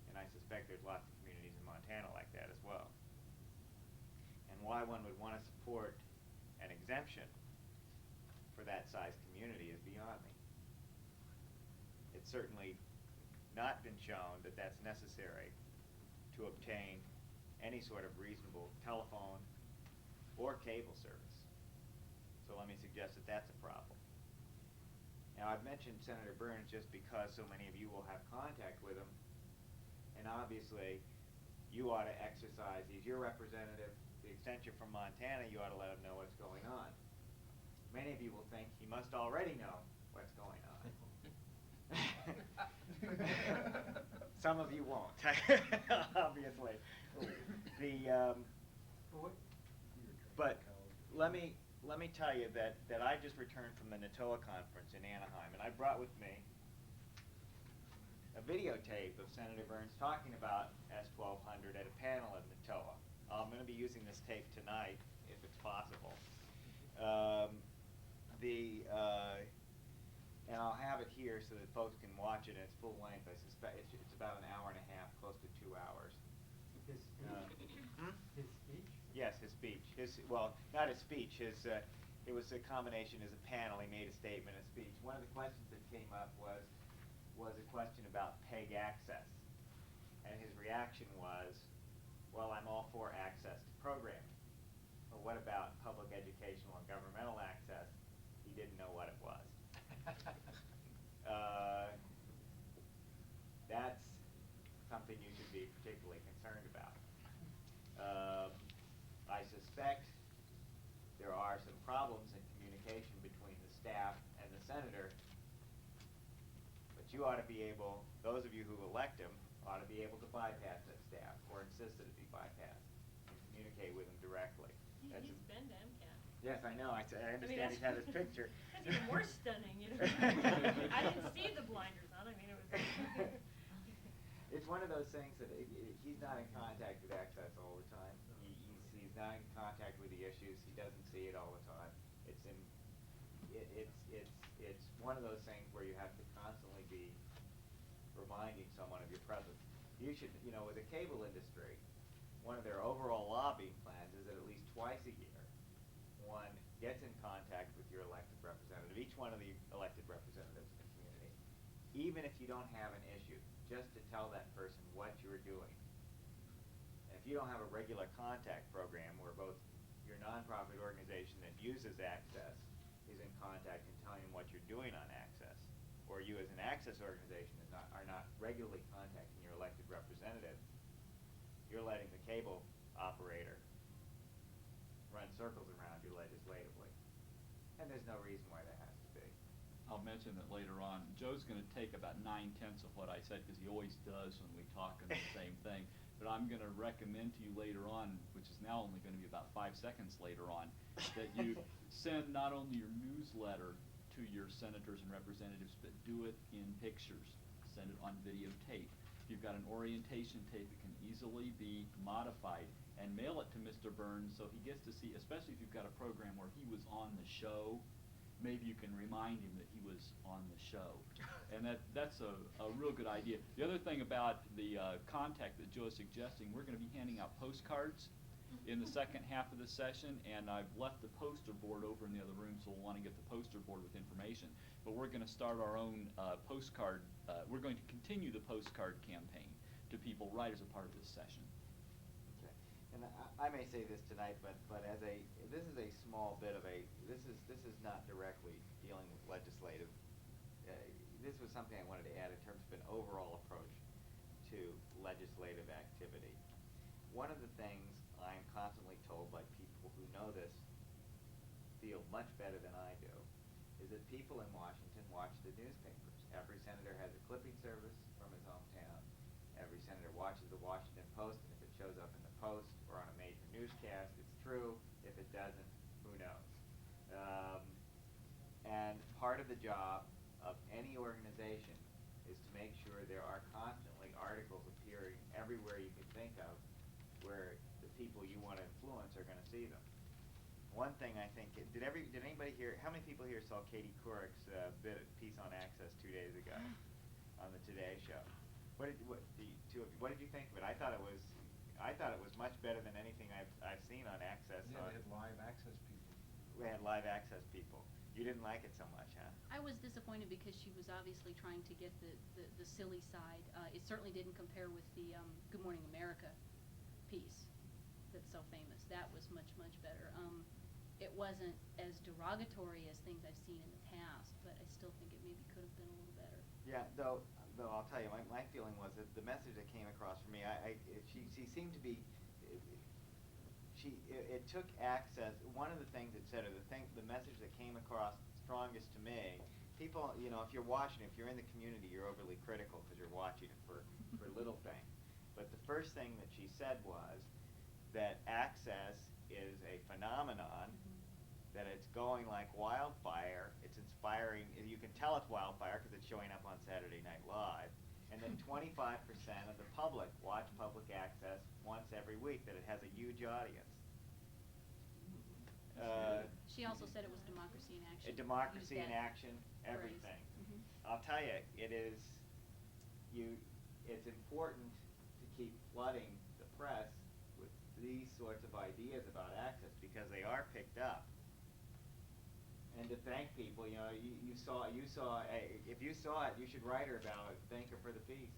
And I suspect there's lots of communities in Montana like that as well. And why one would want to support an exemption for that size community is beyond me. It's certainly not been shown that that's necessary to obtain any sort of reasonable telephone or cable service. So let me suggest that that's a problem. Now, I've mentioned Senator Burns just because so many of you will have contact with him, and obviously you ought to exercise, he's your representative, the extent you're from Montana, you ought to let him know what's going on. Many of you will think he must already know what's going on. Some of you won't, obviously. But let me tell you that I just returned from the NATOA conference in Anaheim, and I brought with me a videotape of Senator Burns talking about S-1200 at a panel at NATOA. I'm going to be using this tape tonight, if it's possible. And I'll have it here so that folks can watch it in its full length. I suspect it's about an hour and a half, close to 2 hours. His speech? His speech? Yes, his speech. Well, not his speech. It was a combination as a panel. He made a statement, a speech. One of the questions that came up was a question about PEG access. And his reaction was, well, I'm all for access to programming. Well, what about public educational and governmental access? He didn't know what it was. That's something you should be particularly concerned about. I suspect there are some problems in communication between the staff and the senator, but you ought to be able, those of you who elect him, ought to be able to bypass that staff or insist that it be bypassed and communicate with him directly. He's been to MCAT. Yes, I know. I understand he's had his picture. That's even more stunning, you know. I didn't see the blinders on. I mean, it was. It's one of those things that he's not in contact with access all the time. He's not in contact with the issues. He doesn't see it all the time. It's one of those things where you have to constantly be reminding someone of your presence. You should, with the cable industry, one of their overall lobbying plans is that at least twice a year, one gets in contact with your elected representative, each one of the elected representatives in the community, even if you don't have an issue, just to tell that person what you're doing. And if you don't have a regular contact program where both your nonprofit organization that uses access is in contact and telling them what you're doing on access, or you as an access organization are not regularly contacting your elected representative, you're letting the cable operator run circles around you legislatively. And there's no reason why that has to be. I'll mention that later on. Joe's going to take about 9/10 of what I said, because he always does when we talk on the same thing. But I'm going to recommend to you later on, which is now only going to be about 5 seconds later on, that you send not only your newsletter to your senators and representatives, but do it in pictures. Send it on videotape. If you've got an orientation tape, it can easily be modified, and mail it to Mr. Burns so he gets to see, especially if you've got a program where he was on the show, maybe you can remind him that he was on the show. And that's a real good idea. The other thing about the contact that Joe is suggesting, we're going to be handing out postcards in the second half of the session, and I've left the poster board over in the other room, so we'll want to get the poster board with information. But we're going to start our own postcard. We're going to continue the postcard campaign to people right as a part of this session. Okay. And I may say this tonight, but this is a small bit of this is not directly dealing with legislative. This was something I wanted to add in terms of an overall approach to legislative activity. One of the things I am constantly told by people who know this field much better than I do is that people in Washington watch the newspapers. Every senator has a clipping service from his hometown. Every senator watches the Washington Post, and if it shows up in the Post or on a major newscast, it's true. If it doesn't, who knows? And part of the job of any organization is to make sure there are constantly articles appearing everywhere you can think of where the people you want to influence are going to see them. One thing I think, did anybody here, how many people here saw Katie Couric's piece on access 2 days ago on the Today Show? What did you think of it? I thought it was much better than anything I've seen on access. Yeah, they had live access people. We had live access people. You didn't like it so much, huh? I was disappointed because she was obviously trying to get the silly side. It certainly didn't compare with the Good Morning America piece that's so famous. That was much, much better. It wasn't as derogatory as things I've seen in the past, but I still think it maybe could have been a little better. Yeah, though I'll tell you, my feeling was that the message that came across for me, she seemed to be, it took access. One of the things it said, or the message that came across strongest to me, people, you know, if you're watching, if you're in the community, you're overly critical because you're watching it for little things. But the first thing that she said was that access is a phenomenon, that it's going like wildfire. It's inspiring. You can tell it's wildfire because it's showing up on Saturday Night Live. And then 25% of the public watch public access once every week, that it has a huge audience. She also said it was democracy in action. A democracy Used in that action, phrase. everything. Mhm. I'll tell you, it's important to keep flooding the press with these sorts of ideas about access because they are picked up. And to thank people, you know, you saw, if you saw it, you should write her about it, thank her for the piece.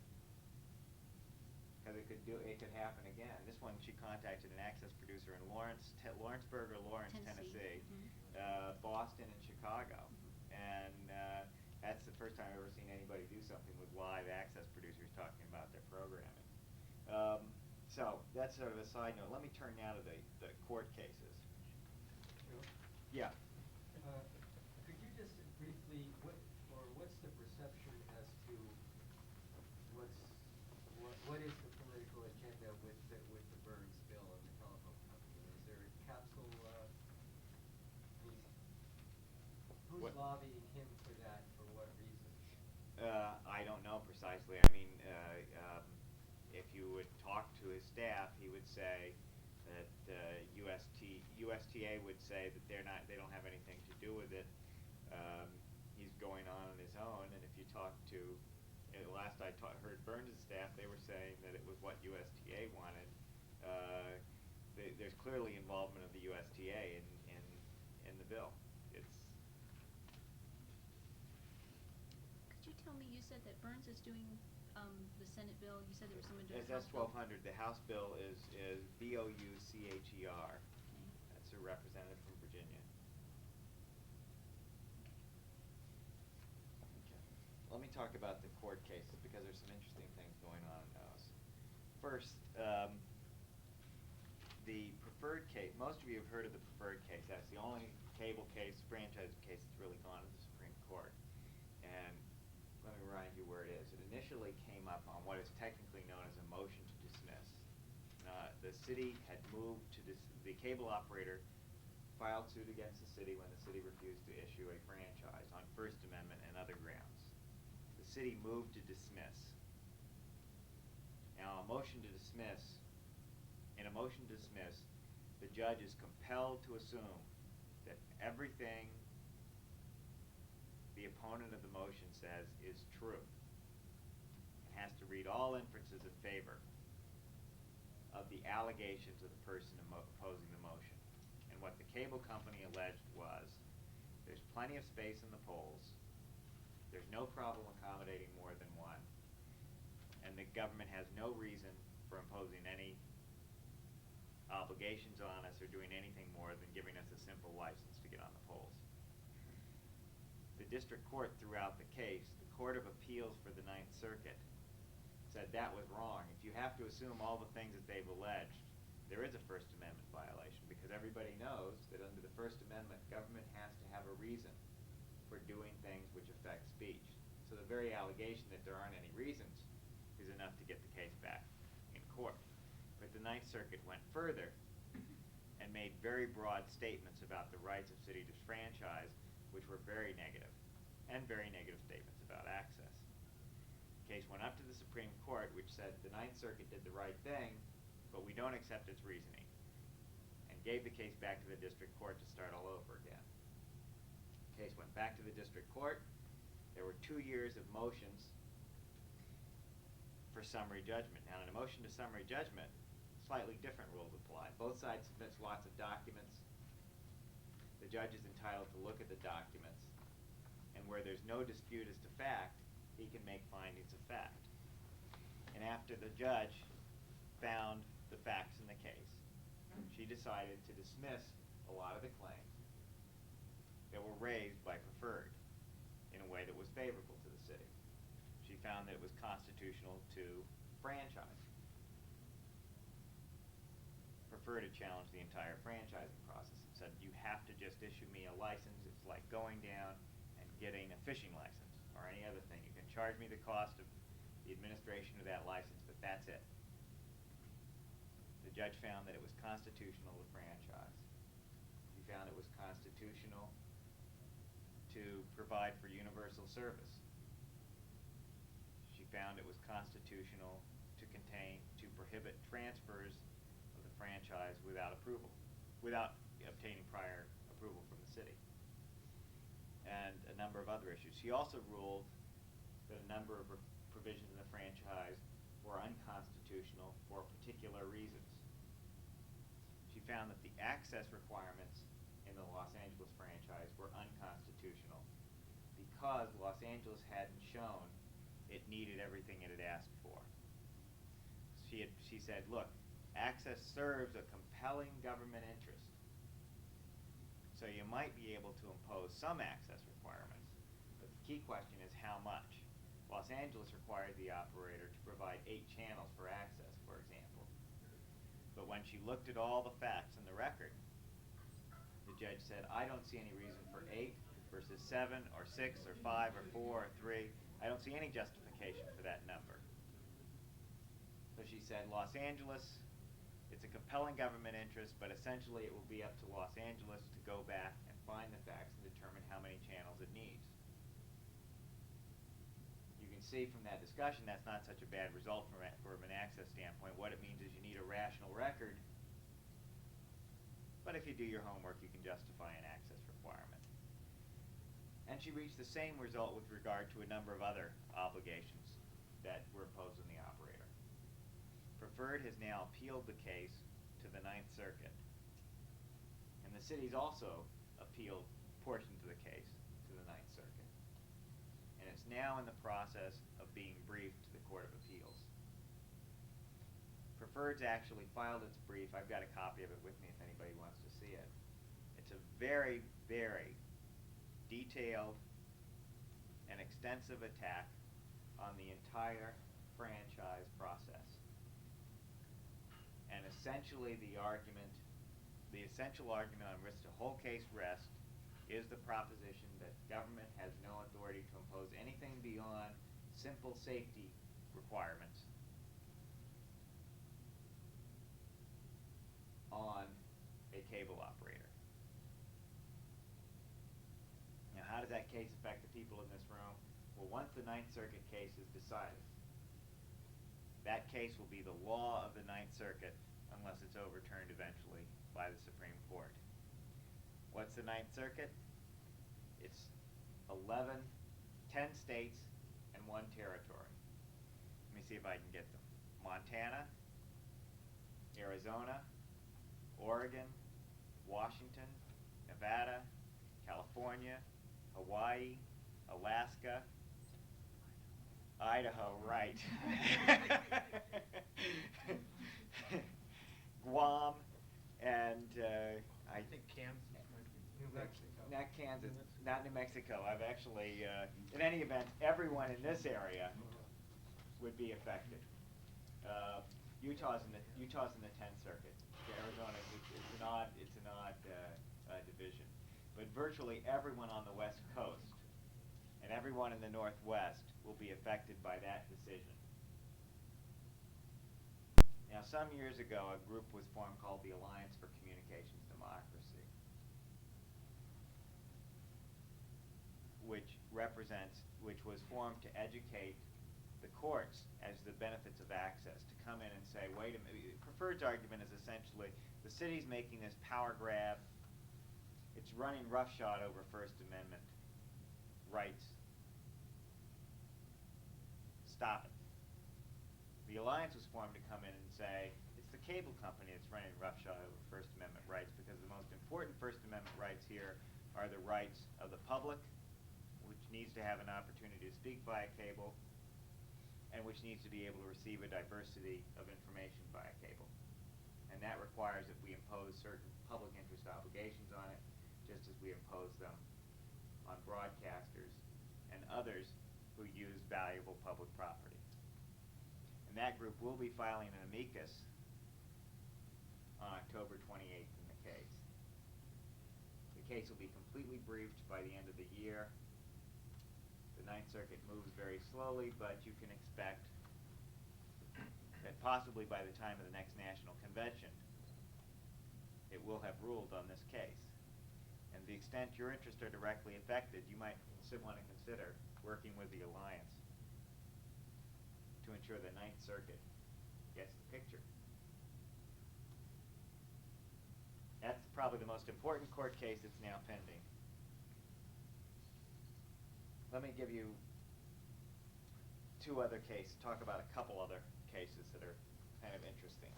Because it could happen again. This one, she contacted an access producer in Lawrenceburg or Lawrence, Tennessee, Boston, and Chicago. And that's the first time I've ever seen anybody do something with live access producers talking about their programming. So that's sort of a side note. Let me turn now to the court cases. Sure. Yeah. Could you just briefly, what's the perception as to what is the political agenda with the Burns bill and the telephone company? Is there a capsule? Who's lobbying him for that? For what reason? I don't know precisely. I mean, if you would talk to his staff, he would say that USTA would say that they don't have anything to do with it. He's going on his own, and if you talk to, last I heard Burns' staff, they were saying that it was what USTA wanted. There's clearly involvement of the USTA in the bill. Could you tell me, you said that Burns is doing the Senate bill, you said there was someone doing the That's House bill? 1200. The House bill is BOUCHER. That's a representative from Virginia. Let me talk about the court cases because there's some interesting things going on in those. First, the preferred case. Most of you have heard of the preferred case. That's the only cable case, franchise case that's really gone to the Supreme Court. And let me remind you where it is. It initially came up on what is technically known as a motion to dismiss. The city had moved to the cable operator filed suit against the city when the city refused to issue a franchise on First Amendment and other grounds. The city moved to dismiss. Now, in a motion to dismiss, the judge is compelled to assume that everything the opponent of the motion says is true. It has to read all inferences in favor of the allegations of the person opposing the motion. And what the cable company alleged was, there's plenty of space in the polls, there's no problem accommodating more than one, and the government has no reason for imposing any obligations on us or doing anything more than giving us a simple license to get on the polls. The district court threw out the case. The Court of Appeals for the Ninth Circuit said that was wrong. If you have to assume all the things that they've alleged, there is a First Amendment violation because everybody knows that under the First Amendment, government has to have a reason for doing things which affect speech. So the very allegation that there aren't any reasons is enough to get the case back in court. But the Ninth Circuit went further and made very broad statements about the rights of city to franchise, which were very negative, and very negative statements about access. The case went up to the Supreme Court, which said the Ninth Circuit did the right thing, but we don't accept its reasoning, and gave the case back to the district court to start all over again. The case went back to the district court. There were 2 years of motions for summary judgment. Now, in a motion to summary judgment, slightly different rules apply. Both sides submit lots of documents. The judge is entitled to look at the documents, and where there's no dispute as to fact, he can make findings of fact. And after the judge found the facts in the case, she decided to dismiss a lot of the claims that were raised by Preferred in a way that was favorable to the city. She found that it was constitutional to franchise. Preferred to challenge the entire franchising process and said, you have to just issue me a license. It's like going down and getting a fishing license or any other thing. You can charge me the cost of the administration of that license, but that's it. The judge found that it was constitutional to franchise. He found it was constitutional to provide for universal service. She found it was constitutional to prohibit transfers of the franchise without obtaining prior approval from the city, and a number of other issues. She also ruled that a number of provisions in the franchise were unconstitutional for particular reasons. She found that the access requirements in the Los Angeles franchise were unconstitutional because Los Angeles hadn't shown it needed everything it had asked for. She said, look, access serves a compelling government interest. So you might be able to impose some access requirements, but the key question is how much. Los Angeles required the operator to provide 8 channels for access, for example. But when she looked at all the facts in the record, the judge said, I don't see any reason for 8 versus 7 or 6 or 5 or 4 or 3. I don't see any justification for that number. So she said, Los Angeles, it's a compelling government interest, but essentially it will be up to Los Angeles to go back and find the facts and determine how many channels it needs. You can see from that discussion that's not such a bad result from an access standpoint. What it means is you need a rational record, but if you do your homework, you can justify an access requirement. And she reached the same result with regard to a number of other obligations that were imposed on the operator. Preferred has now appealed the case to the Ninth Circuit, and the city's also appealed portions of the case to the Ninth Circuit. And it's now in the process of being briefed to the Court of Appeals. Preferred's actually filed its brief. I've got a copy of it with me if anybody wants to see it. It's a very, very detailed and extensive attack on the entire franchise process. And essentially the essential argument on which the whole case rests is the proposition that government has no authority to impose anything beyond simple safety requirements on a cable operator. Now, how does that case affect the people in this room? Well, once the Ninth Circuit case is decided, that case will be the law of the Ninth Circuit unless it's overturned eventually by the Supreme Court. What's the Ninth Circuit? It's 10 states and 1 territory. Let me see if I can get them. Montana, Arizona, Oregon, Washington, Nevada, California, Hawaii, Alaska, Idaho, right. Guam, and I think Kansas might be, New Mexico. Not Kansas, not New Mexico. I've actually, in any event, everyone in this area would be affected. Utah's in the 10th Circuit. Arizona, it's an odd division, but virtually everyone on the West Coast and everyone in the Northwest will be affected by that decision. Now, some years ago, a group was formed called the Alliance for Communications Democracy, which was formed to educate the courts as the benefits of access, to come in and say, wait a minute, Preferred's argument is essentially the city's making this power grab, it's running roughshod over First Amendment rights. Stop it. The Alliance was formed to come in and say, it's the cable company that's running roughshod over First Amendment rights, because the most important First Amendment rights here are the rights of the public, which needs to have an opportunity to speak via cable, and which needs to be able to receive a diversity of information via cable. And that requires that we impose certain public interest obligations on it, just as we impose them on broadcasters and others who use valuable public property. And that group will be filing an amicus on October 28th in the case. The case will be completely briefed by the end of the year, the Ninth Circuit moves very slowly, but you can expect that possibly by the time of the next national convention, it will have ruled on this case. And to the extent your interests are directly affected, you might want to consider working with the Alliance to ensure the Ninth Circuit gets the picture. That's probably the most important court case that's now pending. Let me give you two other cases, talk about a couple other cases that are kind of interesting.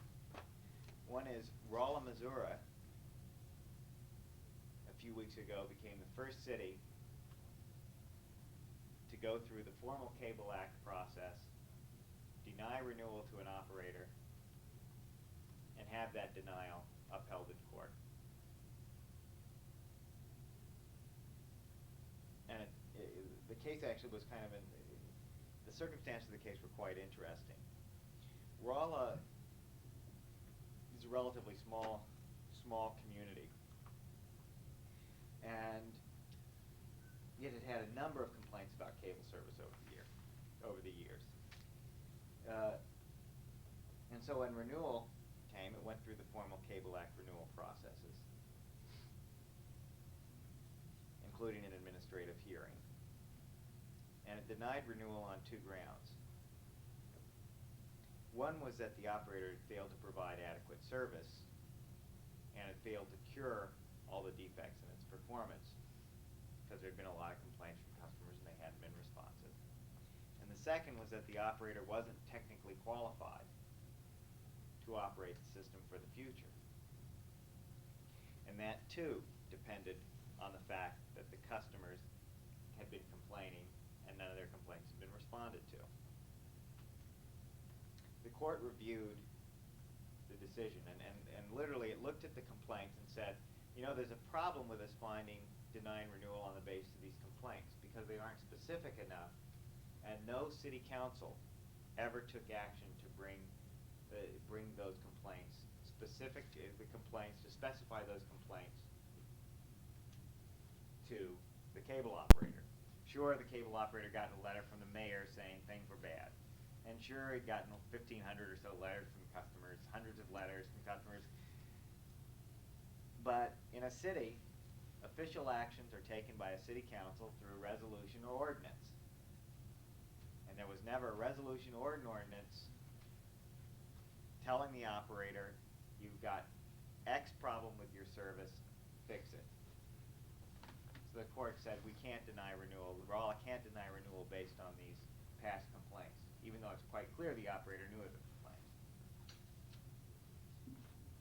One is Rolla, Missouri, a few weeks ago became the first city to go through the formal Cable Act process, deny renewal to an operator, and have that denial upheld in court. And the case actually was kind of the circumstances of the case were quite interesting. Rolla is a relatively small community, and it had had a number of complaints about cable service over the years. And so when renewal came, it went through the formal Cable Act renewal processes, including an administrative hearing. And it denied renewal on two grounds. One was that the operator had failed to provide adequate service, and it failed to cure all the defects in its performance, because there had been a lot of complaints from customers and they hadn't been responsive. And the second was that the operator wasn't technically qualified to operate the system for the future. And that too depended on the fact that the customers had been complaining and none of their complaints had been responded to. The court reviewed the decision and literally it looked at the complaints and said, you know, there's a problem with us denying renewal on the basis of these complaints because they aren't specific enough, and no city council ever took action to bring those complaints, to specify those complaints to the cable operator. Sure, the cable operator got a letter from the mayor saying things were bad. And sure, he'd gotten 1,500 or so letters from customers, hundreds of letters from customers. But in a city, official actions are taken by a city council through a resolution or ordinance. And there was never a resolution or an ordinance telling the operator, you've got X problem with your service, fix it. So the court said, we can't deny renewal. Rolla can't deny renewal based on these past complaints, even though it's quite clear the operator knew of the complaints.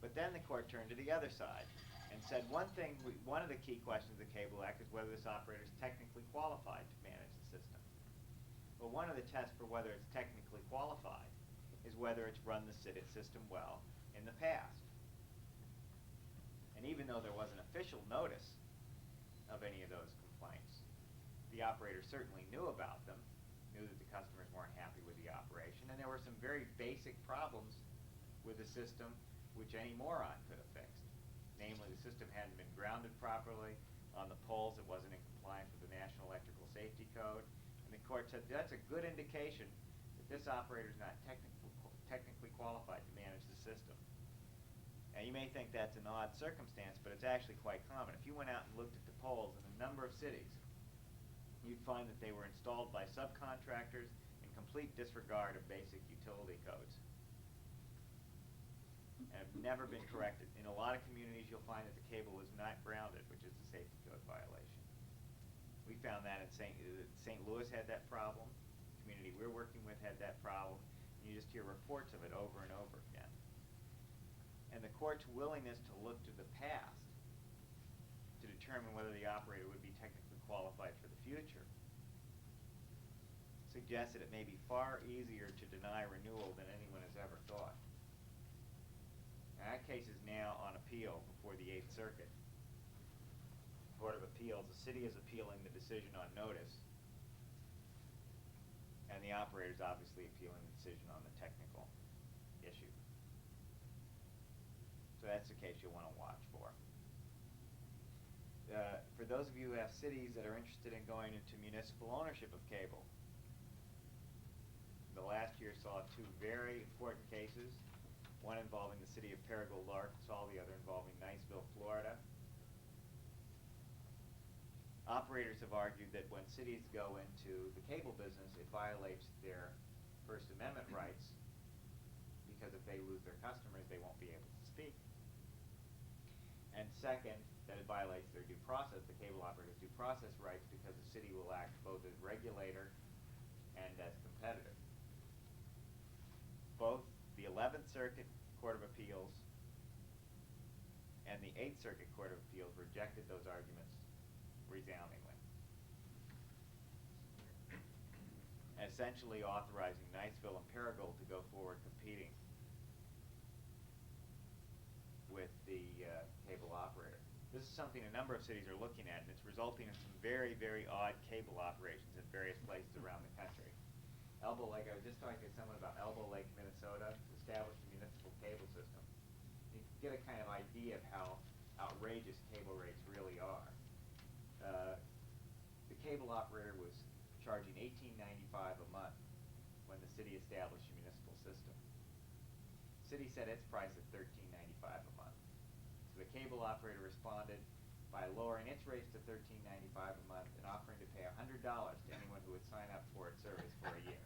But then the court turned to the other side and said one of the key questions of the Cable Act is whether this operator is technically qualified to manage the system. Well, one of the tests for whether it's technically qualified is whether it's run the system well in the past. And even though there wasn't official notice of any of those complaints, the operator certainly knew about them, knew that the customers weren't happy with the operation, and there were some very basic problems with the system which any moron could have fixed. Namely, the system hadn't been grounded properly on the poles, it wasn't in compliance with the National Electrical Safety Code, and the court said that's a good indication that this operator is not technically qualified to manage the system. Now, you may think that's an odd circumstance, but it's actually quite common. If you went out and looked at the poles in a number of cities, you'd find that they were installed by subcontractors in complete disregard of basic utility codes and have never been corrected. In a lot of communities, you'll find that the cable is not grounded, which is a safety code violation. We found that in St. Louis had that problem. The community we're working with had that problem. You just hear reports of it over and over again. And the court's willingness to look to the past to determine whether the operator would be technically qualified for the future suggests that it may be far easier to deny renewal than anyone has ever thought. Now, that case is now on appeal before the 8th Circuit Court of Appeals. The city is appealing the decision on notice, and the operator is obviously appealing the decision on the technical issue. So that's the case you'll want to watch for. for those of you who have cities that are interested in going into municipal ownership of cable, the last year saw two very important cases, one involving the city of Paragould, Arkansas, the other involving Niceville, Florida. Operators have argued that when cities go into the cable business, it violates their First Amendment rights, because if they lose their customers, they won't be able to speak. And second, that it violates their due process, the cable operators' due process rights, because the city will act both as regulator and as competitor. Both the 11th Circuit Court of Appeals and the 8th Circuit Court of Appeals rejected those arguments resoundingly, essentially authorizing Niceville and Paragould to go forward competing with the cable operator. This is something a number of cities are looking at, and it's resulting in some very, very odd cable operations in various places around the country. Elbow Lake, I was just talking to someone about Elbow Lake, Minnesota, established a municipal cable system. You can get a kind of idea of how outrageous cable rates really are. The cable operator was charging $18.95 a month when the city established a municipal system. The city set its price at $13.95 a month. So the cable operator responded by lowering its rates to $13.95 a month and offering to pay $100 to anyone who would sign up for its service for a year.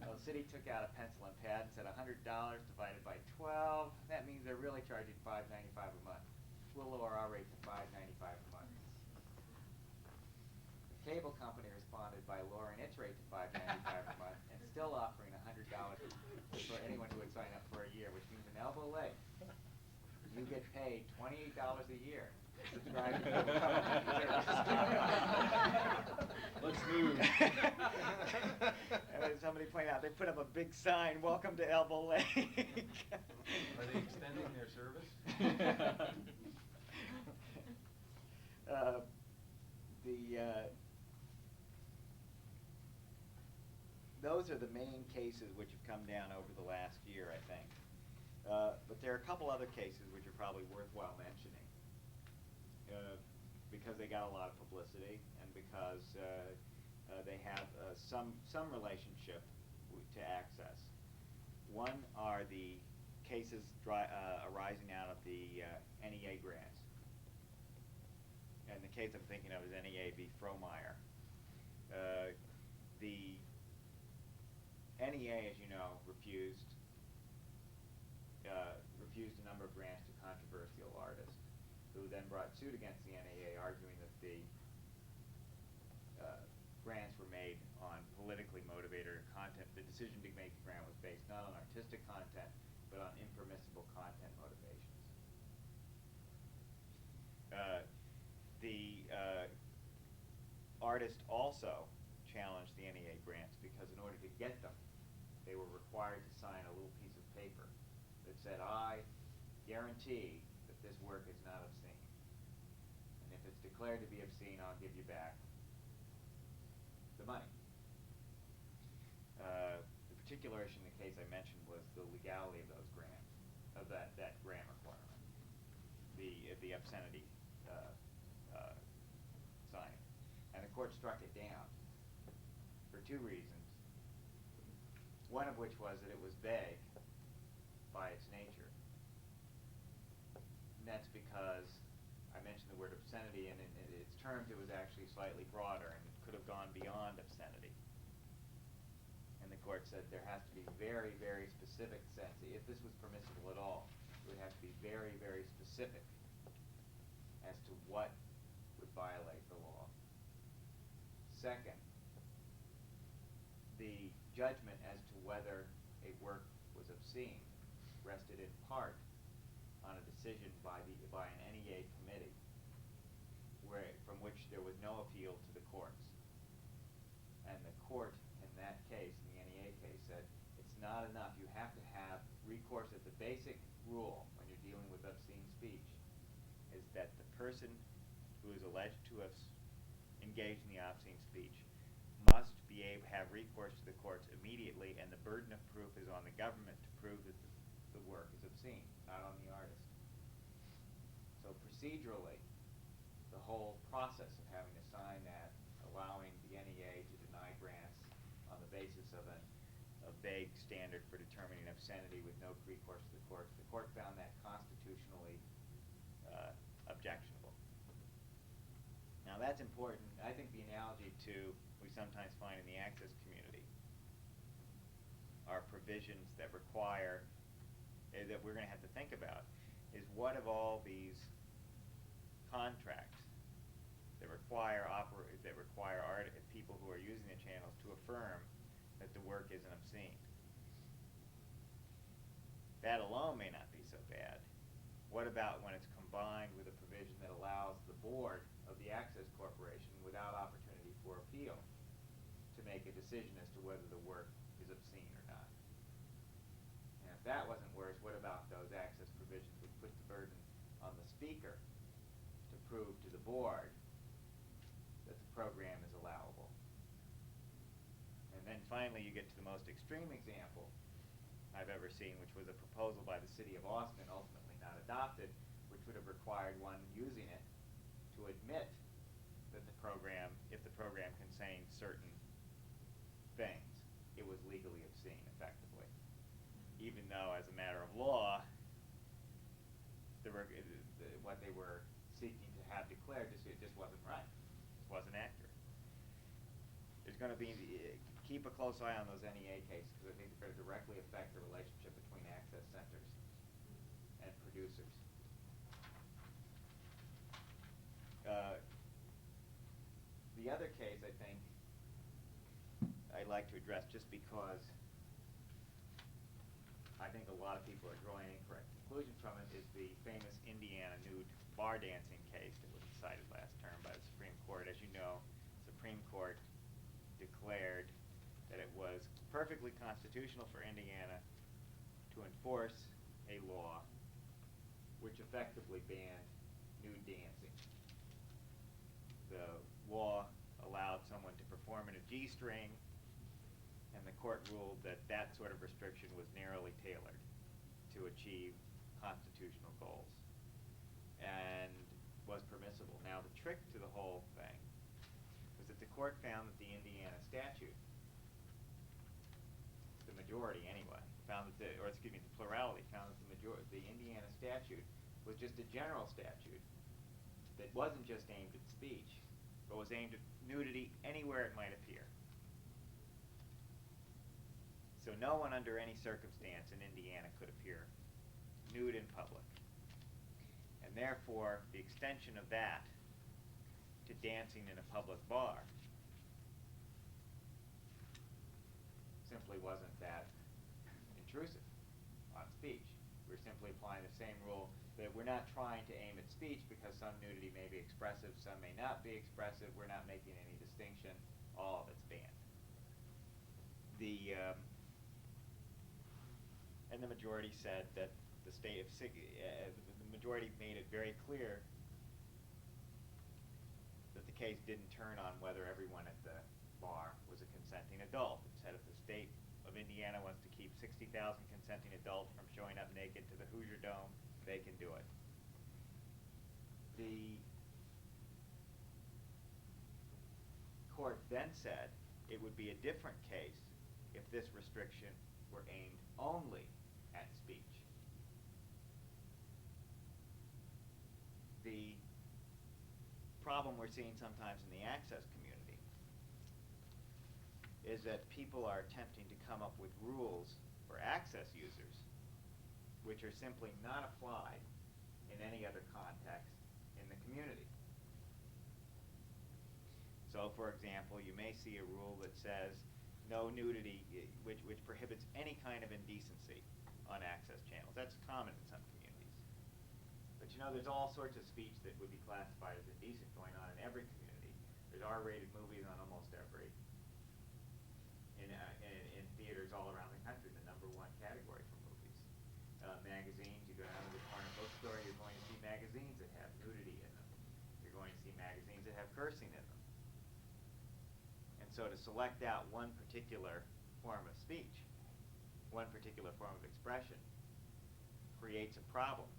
Well, the city took out a pencil and pad and said $100 divided by 12. That means they're really charging $5.95 a month. We'll lower our rate to $5.95 a month. The cable company responded by lowering its rate to $5.95 a month and still offering $100 for anyone who would sign up for a year, which means in Elbow Lake, you get paid $28 a year to subscribe to cable company service. Let's move. And as somebody pointed out, they put up a big sign, "Welcome to Elbow Lake." Are they extending their service? Those are the main cases which have come down over the last year, I think. But there are a couple other cases which are probably worthwhile mentioning, because they got a lot of publicity and because they have some relationship to access. One are the cases arising out of the NEA grants. And the case I'm thinking of is NEA v. Frohmeyer. The NEA, as you know, refused a number of grants to controversial artists, who then brought suit against the NEA, arguing that the grants were made on politically motivated content. The decision to make the grant was based not on artistic content, but on impermissible content motivations. The artist also challenged the NEA grants because in order to get them, they were required to sign a little piece of paper that said, "I guarantee that this work is not obscene. And if it's declared to be obscene, I'll give you back the money." The particular issue in the case I mentioned was the legality of those grants, of that grant requirement, the obscenity signing. And the court struck it down for two reasons. One of which was that it was vague by its nature. And that's because I mentioned the word obscenity, and in its terms it was actually slightly broader and it could have gone beyond obscenity. And the court said there has to be very, very specific sense. If this was permissible at all, it would have to be very, very specific as to what would violate the law. Second, the judgment as to whether a work was obscene rested in part on a decision by an NEA committee from which there was no appeal to the courts. And the court in that case, in the NEA case, said it's not enough. You have to have recourse. At the basic rule when you're dealing with obscene speech is that the person who is alleged to have engaged in the obscene speech must be able to have recourse to the courts immediately, and the burden of proof is on the government to prove that the work is obscene, not on the artist. So procedurally, the whole process of having to sign that, allowing the NEA to deny grants on the basis of a vague standard for determining obscenity with no recourse to the court found that constitutionally objectionable. Now that's important. I think the analogy to we sometimes find in the access community are provisions that require, that we're going to have to think about, is what of all these contracts that require people who are using the channels to affirm that the work isn't obscene. That alone may not be so bad. What about when it's combined with a provision that allows the board of the access corporation, without opportunity for appeal, to make a decision as to whether the work is obscene or not? And if that wasn't worse, what about those access provisions which put the burden on the speaker to prove to the board that the program is allowable? And then finally you get to the most extreme example I've ever seen, which was a proposal by the city of Austin, ultimately not adopted, which would have required one using it to admit that the program, if the program contained certain things, it was legally obscene, effectively. Even though, as a matter of law, what they were seeking to have declared it just wasn't right. It wasn't accurate. There's going to be, keep a close eye on those NEA cases, because I think they're going to directly affect the relationship between access centers and producers. The other case, I think, I'd like to address just because I think a lot of people are drawing incorrect conclusions from it, is the famous Indiana nude bar dancing case that was decided last term by the Supreme Court. As you know, the Supreme Court declared that it was perfectly constitutional for Indiana to enforce a law which effectively banned nude dancing. The law allowed someone to perform in a G-string, and the court ruled that that sort of restriction was narrowly tailored to achieve constitutional goals and was permissible. Now the trick to the whole thing was that the court found that the Indiana statute, the majority anyway, found that the plurality found that the Indiana statute was just a general statute that wasn't just aimed at speech, but was aimed at nudity anywhere it might appear. So no one under any circumstance in Indiana could appear nude in public. And therefore, the extension of that to dancing in a public bar simply wasn't that intrusive on speech. We're simply applying the same rule that we're not trying to aim at speech because some nudity may be expressive, some may not be expressive. We're not making any distinction. All of it's banned. And the majority said that the majority made it very clear that the case didn't turn on whether everyone at the bar was a consenting adult. It said if the state of Indiana wants to keep 60,000 consenting adults from showing up naked to the Hoosier Dome, they can do it. The court then said it would be a different case if this restriction were aimed only at speech. The problem we're seeing sometimes in the access community is that people are attempting to come up with rules for access users which are simply not applied in any other context in the community. So, for example, you may see a rule that says no nudity, which prohibits any kind of indecency on access channels. That's common in some communities. But you know, there's all sorts of speech that would be classified as indecent going on in every community. There's R-rated movies on almost every, in theaters all around the country, the #1 category for movies. Magazines, you go down to the corner bookstore, you're going to see magazines that have nudity in them. You're going to see magazines that have cursing in them. And so to select out one particular form of speech, one particular form of expression, creates a problem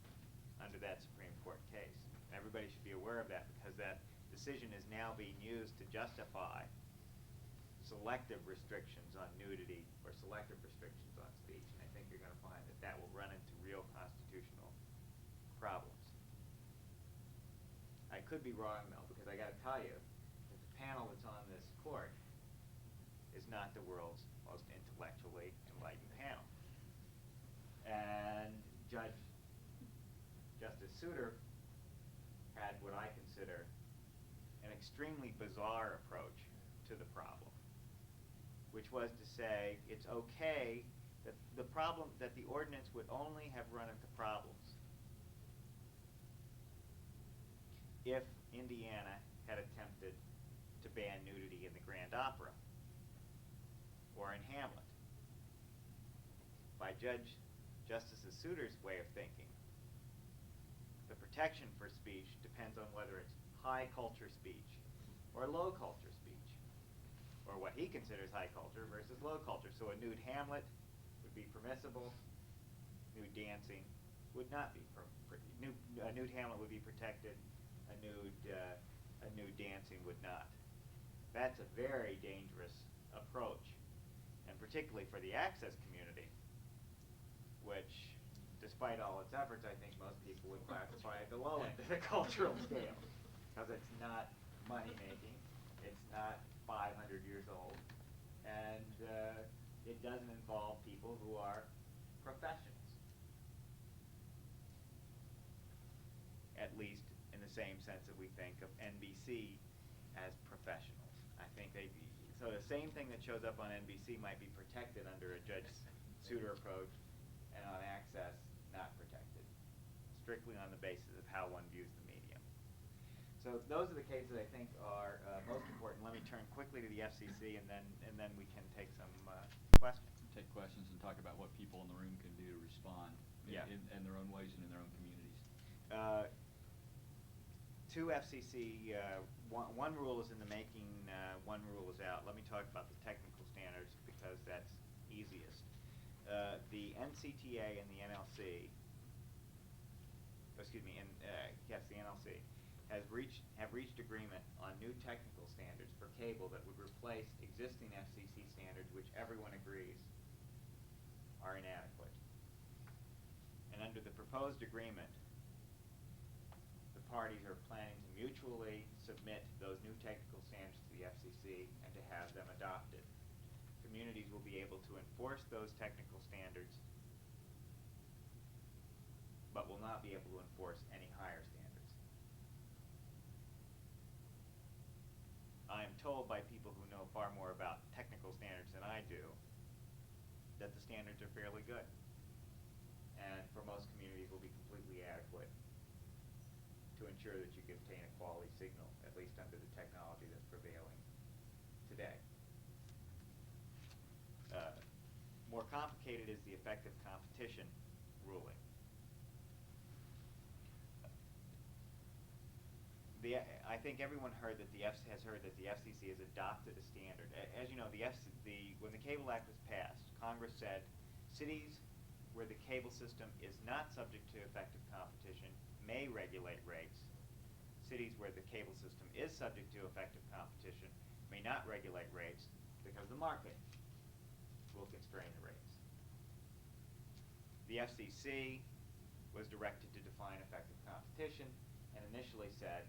under that Supreme Court case. Everybody should be aware of that because that decision is now being used to justify selective restrictions on nudity or selective restrictions on speech. And I think you're going to find that that will run into real constitutional problems. I could be wrong, though, because I got to tell you that the panel that's on this court is not the world's most intellectually enlightened panel. And Justice Souter had what I consider an extremely bizarre approach to the problem, which was to say it's okay that the ordinance would only have run into problems if Indiana had attempted to ban nudity in the Grand Opera or in Hamlet. By Justice Souter's way of thinking, the protection for speech depends on whether it's high culture speech or low culture speech, or what he considers high culture versus low culture. So a nude Hamlet would be permissible, nude dancing would not be. A nude Hamlet would be protected, a nude dancing would not. That's a very dangerous approach, and particularly for the access community, which, despite all its efforts, I think most people would classify at the low end of the cultural scale, because it's not money-making, it's not 500 years old, and it doesn't involve people who are professionals, at least in the same sense that we think of NBC as professionals. I think so the same thing that shows up on NBC might be protected under a Judge Souter approach, and on access, not protected, strictly on the basis of how one views the medium. So those are the cases I think are most important. Let me turn quickly to the FCC, and then we can take some questions. Take questions and talk about what people in the room can do to respond in their own ways and in their own communities. Two FCC, one rule is in the making, one rule is out. Let me talk about the technical standards because that's easiest. The NCTA and the NLC, the NLC, have reached agreement on new technical standards for cable that would replace existing FCC standards, which everyone agrees are inadequate. And under the proposed agreement, the parties are planning to mutually submit those new technical standards to the FCC and to have them adopted. Communities will be able to enforce those technical standards, but will not be able to enforce any higher standards. I am told by people who know far more about technical standards than I do that the standards are fairly good, and for most communities will be completely adequate to ensure that you can obtain a quality signal, at least under the technology that's prevailing today. More complicated is the effective competition ruling. I think everyone has heard that the FCC has adopted a standard. As you know, when the Cable Act was passed, Congress said cities where the cable system is not subject to effective competition may regulate rates. Cities where the cable system is subject to effective competition may not regulate rates because the market will constrain the rates. The FCC was directed to define effective competition and initially said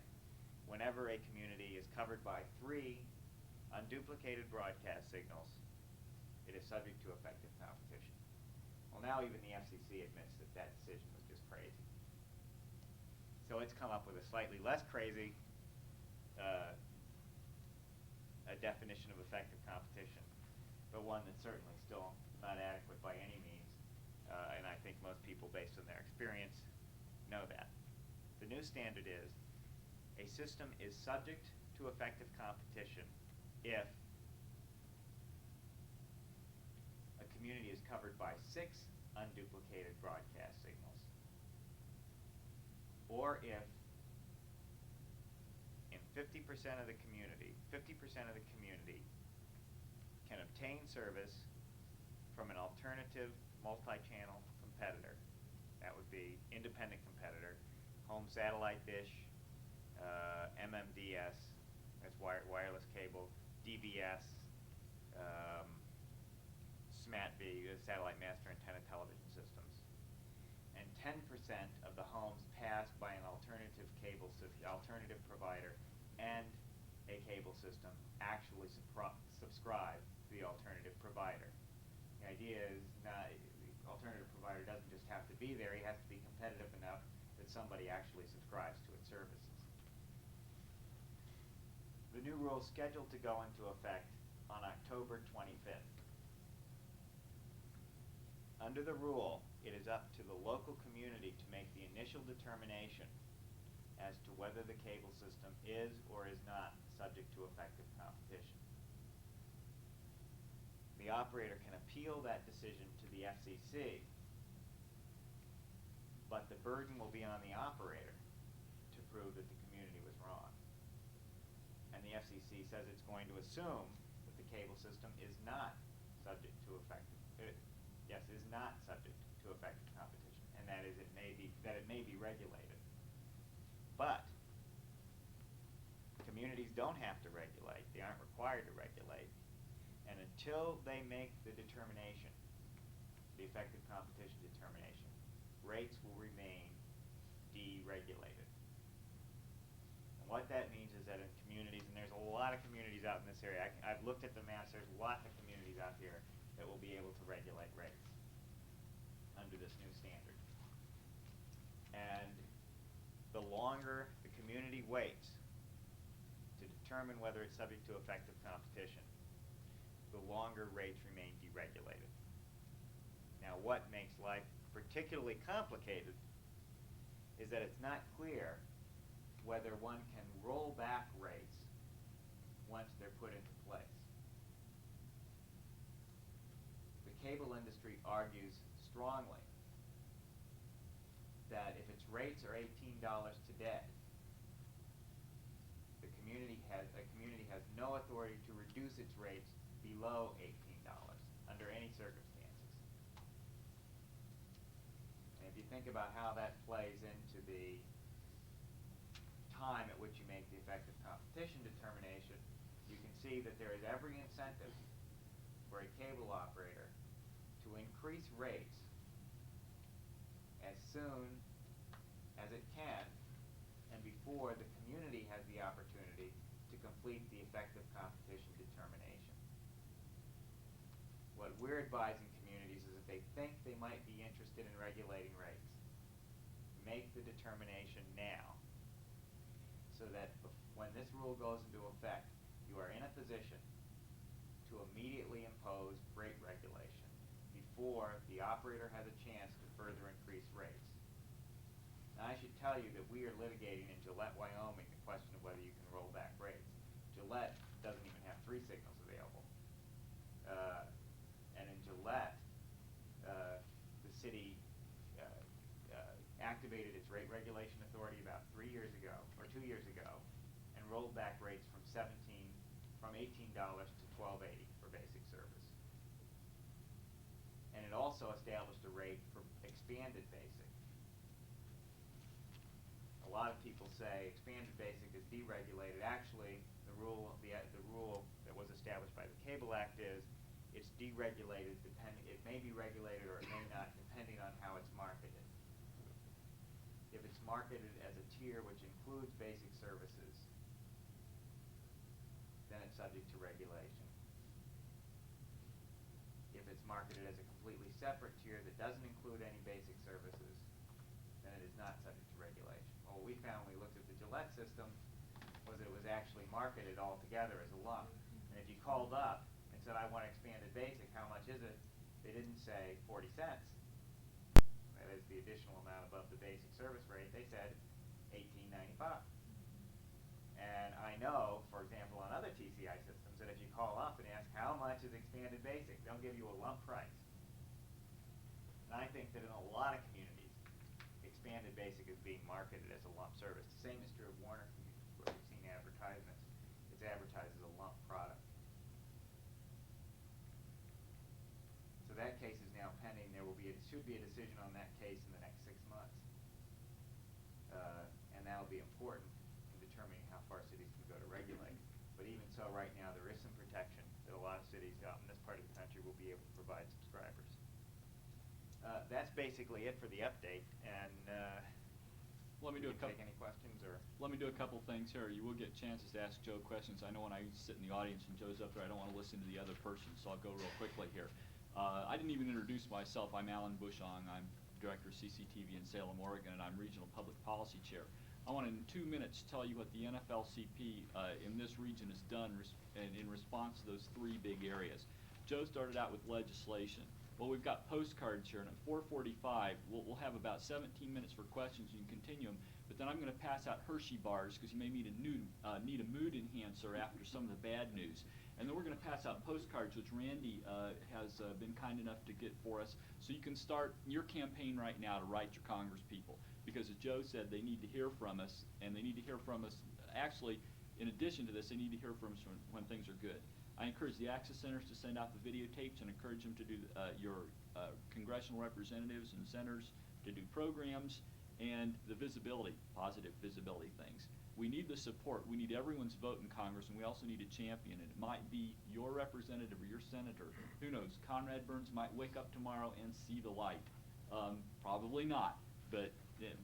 whenever a community is covered by 3 unduplicated broadcast signals, it is subject to effective competition. Well, now even the FCC admits that that decision was just crazy. So it's come up with a slightly less crazy a definition of effective competition, but one that's certainly still not adequate by any means, and I think most people, based on their experience, know that. The new standard is a system is subject to effective competition if a community is covered by 6 unduplicated broadcast signals, or if in 50% of the community can obtain service from an alternative multi-channel competitor. That would be independent competitor, home satellite dish, MMDS, that's wireless cable, DBS, SMAT-V, satellite master antenna television systems. And 10% of the homes passed by an alternative alternative provider and a cable system actually subscribe to the alternative provider. The idea is not, the alternative provider doesn't just have to be there, he has to be competitive enough that somebody actually subscribes to its services. The new rule is scheduled to go into effect on October 25th. Under the rule, it is up to the local community to make the initial determination as to whether the cable system is or is not subject to effective competition. The operator can appeal that decision to the FCC, but the burden will be on the operator to prove that the community was wrong. And the FCC says it's going to assume that the cable system is not subject to is not subject to effective competition, and that is it may be regulated. But communities don't have to regulate; they aren't required to regulate, and until they make the determination, the effective competition determination, rates will remain deregulated. And what that means is that in communities, and there's a lot of communities out in this area, I've looked at the maps, there's lots of communities out here that will be able to regulate rates under this new standard. And the longer the community waits to determine whether it's subject to effective competition, the longer rates remain deregulated. Now, what makes life particularly complicated is that it's not clear whether one can roll back rates once they're put into place. The cable industry argues strongly that if its rates are $18 today, a community has no authority to reduce its rates below $18 under any circumstances. And if you think about how that plays into the time at which you make the effective competition determination, you can see that there is every incentive for a cable operator to increase rates as soon as it can and before the community has the opportunity to complete the effective competition determination. What we're advising communities is if they think they might be interested in regulating rates, make the determination now so that when this rule goes into effect, you are in a position to immediately impose rate regulation before the operator has a chance to further increase rates. Now, I should tell you that we are litigating in Gillette, Wyoming, the question of whether you can roll back rates. Gillette doesn't even have 3 signals available. And in Gillette, the city activated its rate regulation authority about 3 years ago, or 2 years ago, and rolled back rates from $18 to $12.80 for basic service. And it also established a rate for expanded basic. A lot of people say expanded basic is deregulated. Actually, the rule that was established by the Cable Act is it's deregulated. It may be regulated or it may not, depending on how it's marketed. If it's marketed as a tier which includes basic services, then it's subject to regulation. If it's marketed as a completely separate tier that doesn't include any basic services, then it is not subject to regulation. Well, what we found when we looked at the Gillette system was that it was actually marketed all together as a lump. And if you called up and said, I want expanded basic, how much is it? They didn't say 40 cents. That is the additional amount above the basic service rate. They said $18.95. And I know, for example, on other TCI systems, that if you call up and ask how much is expanded basic, they'll give you a lump price. And I think that in a lot of communities, expanded basic is being marketed as a lump service. The same is true of Warner communities, where we've seen advertisements. It's advertised as a lump product. So that case is now pending. There should be a decision on that case in the next 6 months. And that will be important in But even so, right now, there is some protection that a lot of cities out in this part of the country will be able to provide subscribers. That's basically it for the update, and Let me do a we can couple. take any questions, or? Let me do a couple things here. You will get chances to ask Joe questions. I know when I sit in the audience and Joe's up there, I don't want to listen to the other person, so I'll go real quickly here. I didn't even introduce myself. I'm Alan Bushong. I'm Director of CCTV in Salem, Oregon, and I'm Regional Public Policy Chair. I want to, in 2 minutes, tell you what the NFLCP in this region has done in response to those 3 big areas. Joe started out with legislation. Well, we've got postcards here, and at 4:45, we'll have about 17 minutes for questions. You can continue them, but then I'm going to pass out Hershey bars because you may need a mood enhancer after some of the bad news. And then we're going to pass out postcards, which Randy has been kind enough to get for us, so you can start your campaign right now to write your Congress people. Because as Joe said, they need to hear from us, and they need to hear from us. Actually, in addition to this, they need to hear from us when things are good. I encourage the access centers to send out the videotapes and encourage them to do your congressional representatives and senators to do programs, and the visibility, positive visibility things. We need the support. We need everyone's vote in Congress, and we also need a champion. And it might be your representative or your senator. Who knows? Conrad Burns might wake up tomorrow and see the light. Probably not, but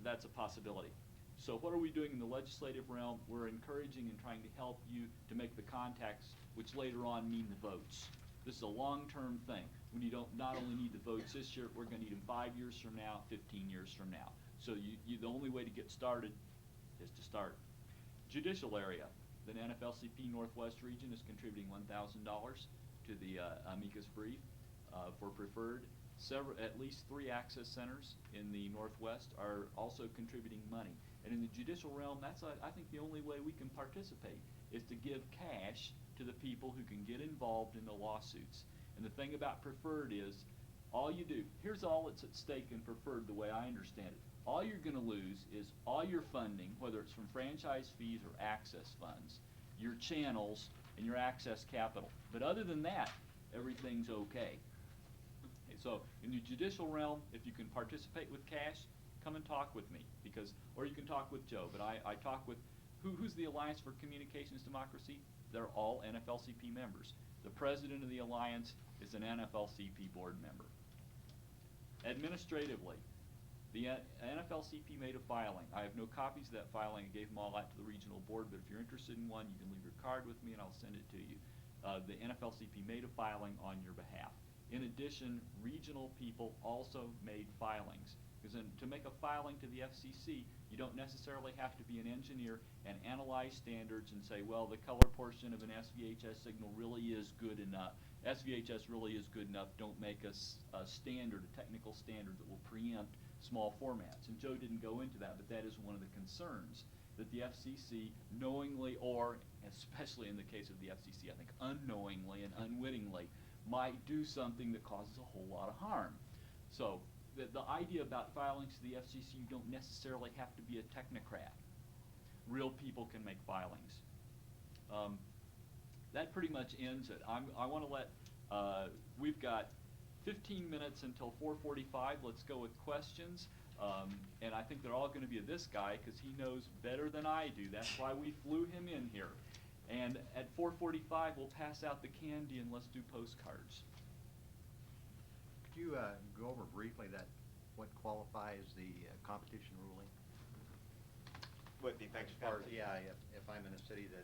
that's a possibility. So what are we doing in the legislative realm? We're encouraging and trying to help you to make the contacts, which later on mean the votes. This is a long-term thing. We not only need the votes this year, we're going to need them 5 years from now, 15 years from now. So the only way to get started is to start. Judicial area. The NFLCP Northwest region is contributing $1,000 to the amicus brief for preferred. At least 3 access centers in the Northwest are also contributing money. And in the judicial realm, that's, I think, the only way we can participate is to give cash to the people who can get involved in the lawsuits. And the thing about preferred is, all you do, here's all that's at stake in preferred the way I understand it. All you're going to lose is all your funding, whether it's from franchise fees or access funds, your channels, and your access capital. But other than that, everything's okay. So in the judicial realm, if you can participate with cash, come and talk with me, or you can talk with Joe. But I talk with who's the Alliance for Communications Democracy? They're all NFLCP members. The president of the alliance is an NFLCP board member. Administratively, the NFLCP made a filing. I have no copies of that filing. I gave them all out to the regional board, but if you're interested in one, you can leave your card with me and I'll send it to you. The NFLCP made a filing on your behalf. In addition, regional people also made filings. Because to make a filing to the FCC, you don't necessarily have to be an engineer and analyze standards and say, well, the color portion of an SVHS signal really is good enough. SVHS really is good enough. Don't make a standard, a technical standard that will preempt small formats. And Joe didn't go into that, but that is one of the concerns, that the FCC knowingly, or especially in the case of the FCC, I think unknowingly and unwittingly, might do something that causes a whole lot of harm. So the idea about filings to the FCC, you don't necessarily have to be a technocrat. Real people can make filings. That pretty much ends it. I want to let, we've got 15 minutes until 4:45. Let's go with questions. And I think they're all going to be this guy because he knows better than I do. That's why we flew him in here. And at 4:45, we'll pass out the candy and let's do postcards. Could you go over briefly what qualifies the competition ruling? What the effective penalty? Yeah, if I'm in a city that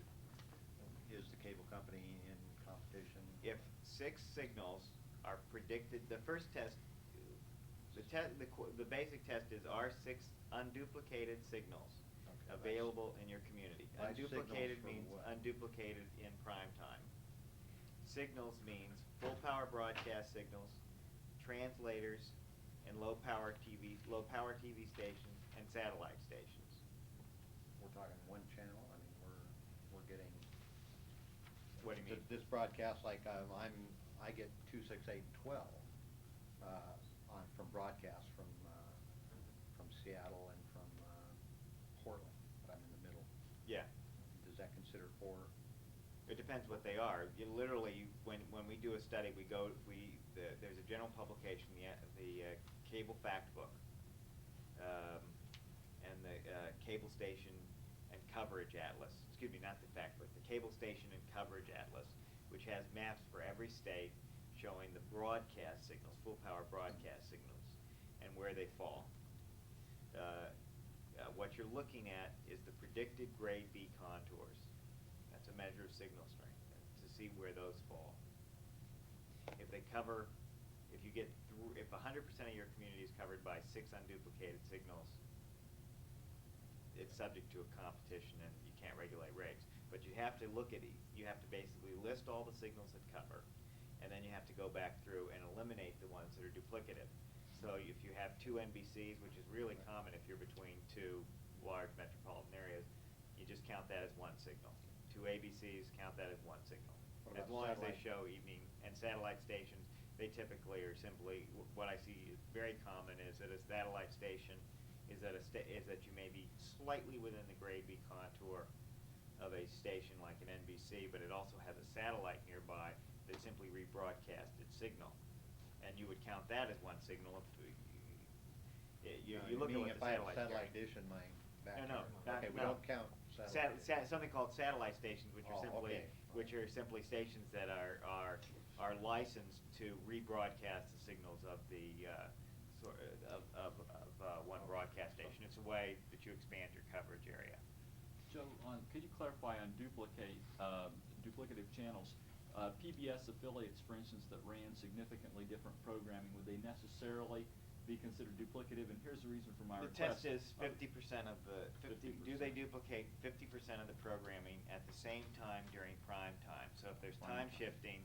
is the cable company in competition. If 6 signals are predicted, the first test, the basic test is, are 6 unduplicated signals available in your community? Unduplicated means unduplicated in prime time. Signals means full power broadcast signals, translators, and low power TV stations and satellite stations. We're talking one channel. I mean, we're getting. What do you mean? This broadcast, like I get 2, 6, 8, 12 from broadcasts from Seattle and from Portland, but I'm in the middle. Yeah. Does that consider 4? It depends what they are. You literally, when we do a study, there's a general publication, the Cable Fact Book, and the Cable Station and Coverage Atlas. It's excuse me, not the fact book, the Cable Station and Coverage Atlas, which has maps for every state showing the broadcast signals, full power broadcast signals, and where they fall. What you're looking at is the predicted grade B contours. That's a measure of signal strength, to see where those fall. If they cover, if you get through, if 100% of your community is covered by 6 unduplicated signals, it's subject to a competition and you can't regulate rates. But you have to look at you have to basically list all the signals that cover, and then you have to go back through and eliminate the ones that are duplicative. So if you have 2 NBCs, which is really common if you're between 2 large metropolitan areas, you just count that as 1 signal. 2 ABCs, count that as 1 signal. What As about long as they satellite? show evening, and satellite stations, they typically are simply, what I see is very common is that a satellite station is that you may be slightly within the grade B contour of a station like an NBC, but it also has a satellite nearby that simply rebroadcasts its signal. And you would count that as 1 signal. You look at what if the I have satellite satellite dish in my backyard. No, Okay, we no. don't count satellite. Something called satellite stations, which are Oh, simply okay. which are simply stations that are licensed to rebroadcast the signals of the one broadcast station. It's a way that you expand your coverage area. Joe, could you clarify on duplicative channels? PBS affiliates, for instance, that ran significantly different programming, would they necessarily be considered duplicative? And here's the reason for my request. The test is 50% of the 50. Do they duplicate 50% of the programming at the same time during prime time? So if there's time shifting,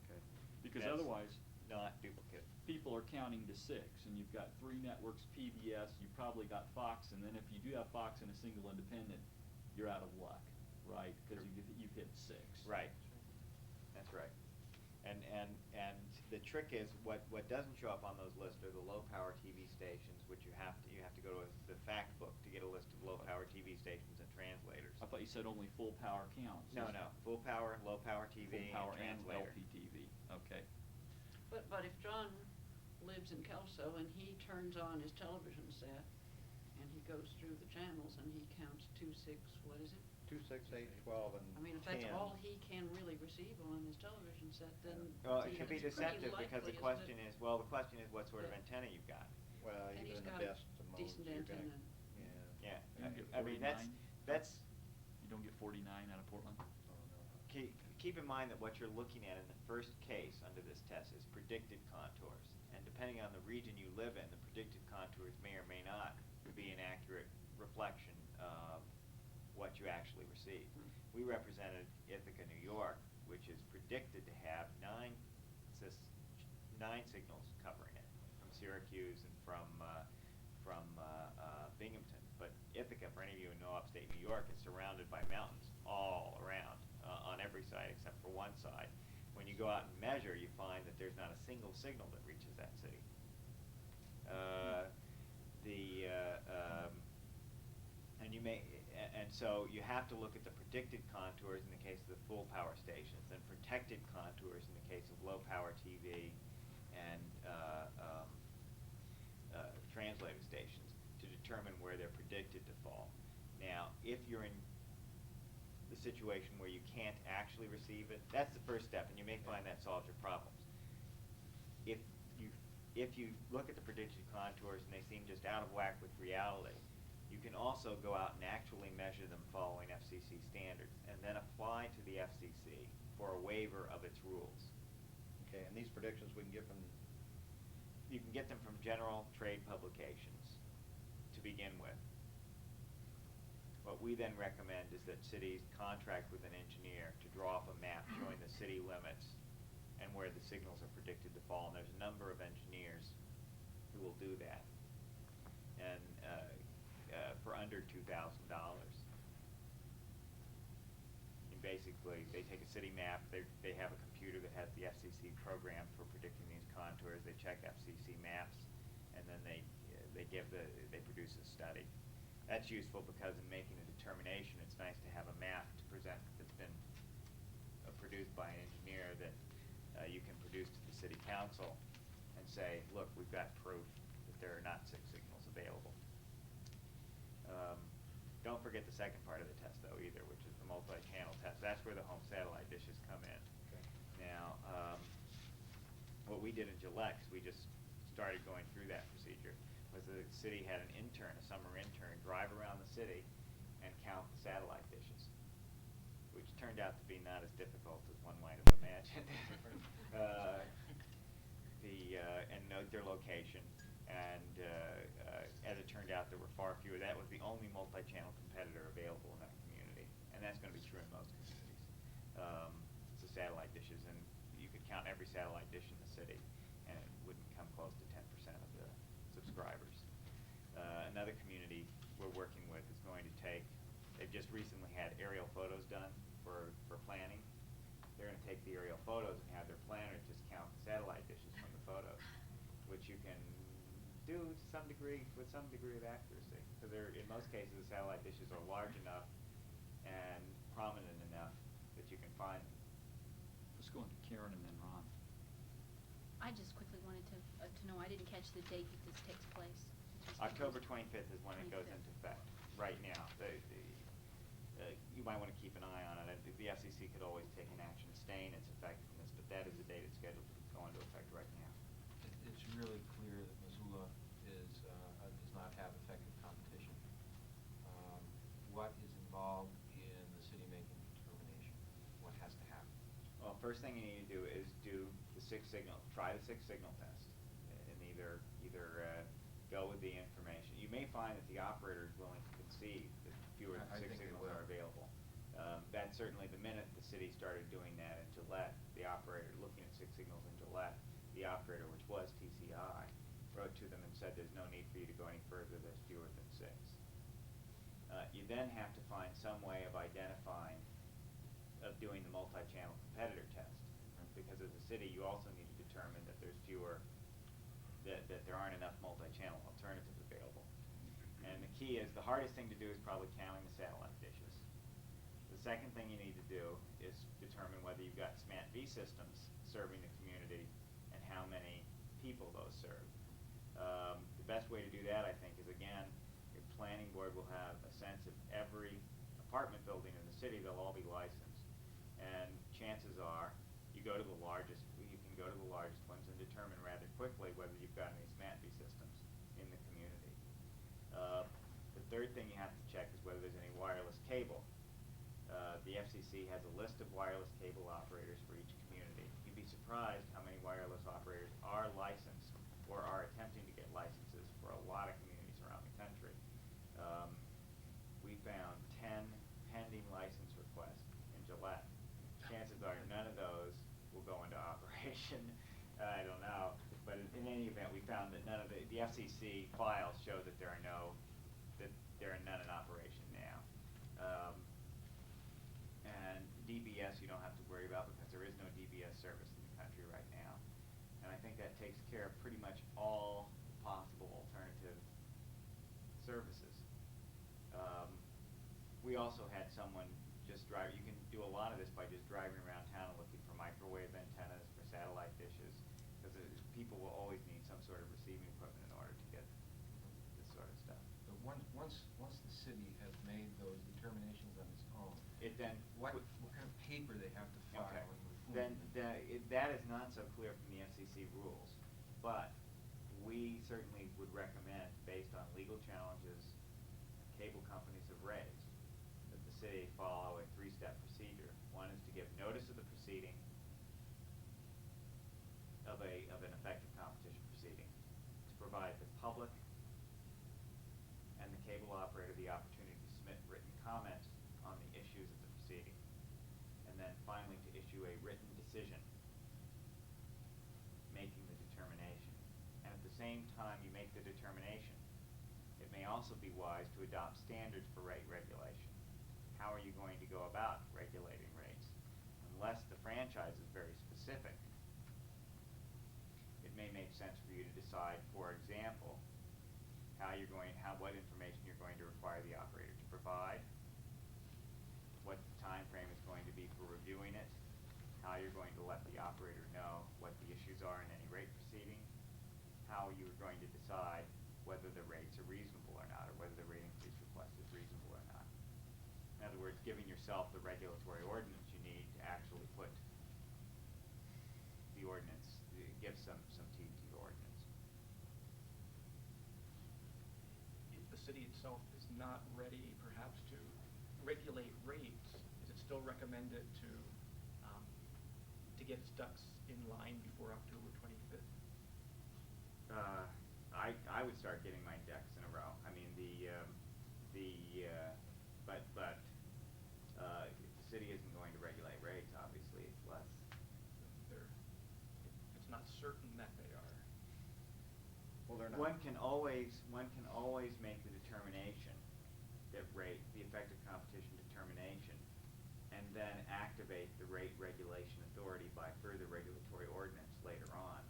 okay, because that's otherwise, not duplicate. people are counting to 6, and you've got 3 networks, PBS, you've probably got Fox, and then if you do have Fox and a single independent, you're out of luck, right? Because you've hit 6. Right. That's right. And the trick is what doesn't show up on those lists are the low power TV stations, which you have to go to the fact book to get a list of low power TV stations and translators. I thought you said only full power counts. No, full power, low power TV, Full power and translator. LPTV. Okay. But if John lives in Kelso and he turns on his television set and he goes through the channels and he counts 2, 6, what is it? 2, 6, 8, 12, and I mean, if that's 10. all he can really receive on his television set, then Well, it can be it's pretty deceptive because likely, the question isn't is, what sort of Yeah. antenna you've got. Well, And even he's in the got a best of modes, decent you're gonna, antenna. Yeah. You don't get I mean, 49? that's You don't get 49 out of Portland? keep in mind that what you're looking at in the first case under this test is predicted contours. And depending on the region you live in, the predicted contours may or may not be an accurate reflection of what you actually receive. We represented Ithaca, New York, which is predicted to have 9 signals covering it from Syracuse and from Binghamton. But Ithaca, for any of you who know upstate New York, is surrounded by mountains all around on every side except for one side. When you go out and measure, you find that there's not a single signal that reaches that city. And so you have to look at the predicted contours in the case of the full power stations and protected contours in the case of low power TV and translator stations to determine where they're predicted to fall. Now, if you're in the situation where you can't actually receive it, that's the first step, and you may find that solves your problems. If you look at the predicted contours and they seem just out of whack with reality, you can also go out and actually measure them following FCC standards and then apply to the FCC for a waiver of its rules. okay, and these predictions we can get from, You can get them from general trade publications to begin with. What we then recommend is that cities contract with an engineer to draw up a map showing the city limits and where the signals are predicted to fall. And there's a number of engineers who will do that. And for under $2,000. And basically, they take a city map. They have a computer that has the FCC program for predicting these contours. They check FCC maps, and then they produce a study. That's useful because in making a determination, it's nice to have a map to present that's been produced by an engineer that you can produce to the city council and say, look, we've got proof that there are not 6 signals available. Don't forget the second part of the test. where the home satellite dishes come in. Okay. Now, what we did in Gillette, 'cause we just started going through that procedure, was the city had an intern, a summer intern, drive around the city and count the satellite dishes, which turned out to be not as difficult as one might have imagined. And note their location. And as it turned out, there were far fewer. That was the only multi-channel competitor available in that community, and that's going to be true in most communities. It's the satellite dishes, and you could count every satellite dish in the city, and it wouldn't come close to 10% of the subscribers. Another community we're working with is going to take. They've just recently had aerial photos done for planning. They're going to take the aerial photos and have their planner just count the satellite dishes from the photos, which you can do to some degree with some degree of accuracy. Because in most cases, the satellite dishes are large enough and prominent enough that you can find them. Let's go into Karen and then Ron. I just quickly wanted to know, I didn't catch the date that this takes place. October 25th is when it goes 25th. into effect. Right now, you might want to keep an eye on it. The FCC could always take an action to stay in its effectiveness, but that is the date it's scheduled to go into effect right now. It's really clear that Missoula does not have effective competition. What is involved in the city making a determination? What has to happen? Well, first thing you need to do is try the six signal test, and either go with the information. You may find that the operator is willing to concede that fewer than I six think they signals will. are available. That's certainly the minute the city started doing that in Gillette, the operator looking at six signals in Gillette, the operator, which was TCI, wrote to them and said there's no need for you to go any further, there's fewer than six. You then have to find some way of doing the multi-channel competitor test, because as a city you also need to determine that there's that there aren't enough multi-channel alternatives available. And the key is, the hardest thing to do is probably counting the satellite dishes. The second thing you need to do is determine whether you've got SMAT V systems serving the community and how many people those serve. The best way to do that, I think, is again, your planning board will have a sense of every apartment building in the city. They'll all be licensed, and chances are you can go to the largest ones and determine rather quickly whether you've got any SMAT V systems in the community. The third thing you have to check is whether there's any wireless cable. The FCC has a list of wireless cable operators for each community. You'd be surprised how many wireless operators are licensed or are attempting to get licenses for a lot of communities around the country. We found 10 pending license requests in Gillette. Chances are none of those will go into operation. I don't know, but in any event, we found that none of the FCC files show that there are none in operation now. And DBS you don't have to worry about, because there is no DBS service in the country right now. And I think that takes care of pretty much all possible alternative services. We also had someone just drive. You can do a lot of this by just driving around town and looking for microwave antennas, for satellite dishes, because people will always need some sort of receiving equipment in order to get this sort of stuff. But once the city has made those determinations on its own, what kind of paper they have to file? Okay. And That is not so clear from the FCC rules, but we certainly would recommend, based on legal challenges cable companies have raised, that the city follow a three-step procedure. One is to give notice of the proceeding, of an effective competition proceeding, to provide the public and the cable operator the opportunity to submit written comments on the issues of the proceeding, and then finally to issue a written decision making the determination. And at the same time you make the determination, it may also be wise to adopt standards for rate regulation. How are you going to go about regulating rates? Unless the franchise is very specific, it may make sense for you to decide, for example, what information you're going to require the operator to provide, what the time frame is going to be for reviewing it, how you're going to let the operator know what the issues are in any rate proceeding, how you're going to decide whether the rates are reasonable or not, or whether the rate increase request is reasonable or not. In other words, giving yourself the regulatory ordinance you actually put the ordinance, give some teeth to the ordinance. If the city itself is not ready perhaps to regulate rates, is it still recommended to get its ducks in line before October 25th? I would start getting my ducks in a row. I mean, if the city isn't going to regulate rates, obviously it's less. It's not certain that they are. Well, they're not. One can always make the determination that the effective competition determination, and then activate the rate regulation authority by further regulatory ordinance later on.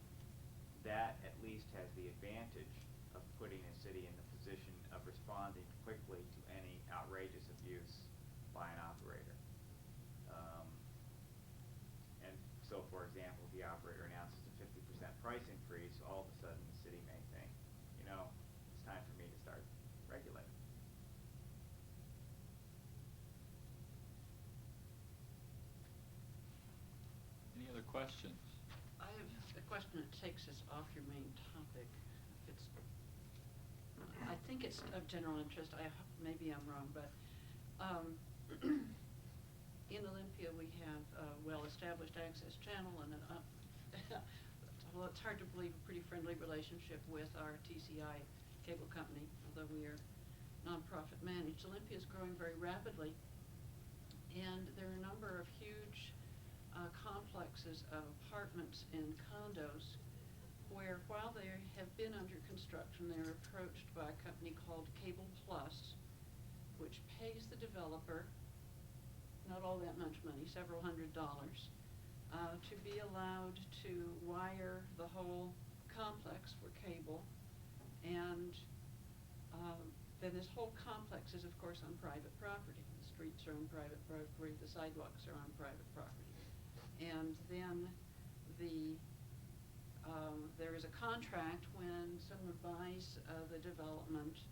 That at least has the advantage of putting a city in the position of responding quickly to any outrageous abuse by an operator. And so, for example, if the operator announces a 50% price increase, all of a sudden the city may think, it's time for me to start regulating. Any other questions? I have a question that takes us off your main topic. I think it's of general interest. Maybe I'm wrong, but in Olympia we have a well-established access channel and well, it's hard to believe a pretty friendly relationship with our TCI cable company, although we are nonprofit managed. Olympia is growing very rapidly, and there are a number of huge complexes of apartments and condos where, while they have been under construction, they're approached by a company called Cable Plus, which pays the developer not all that much money, several $100s, to be allowed to wire the whole complex for cable. And then this whole complex is, of course, on private property. The streets are on private property, the sidewalks are on private property. And then there is a contract when someone buys the development.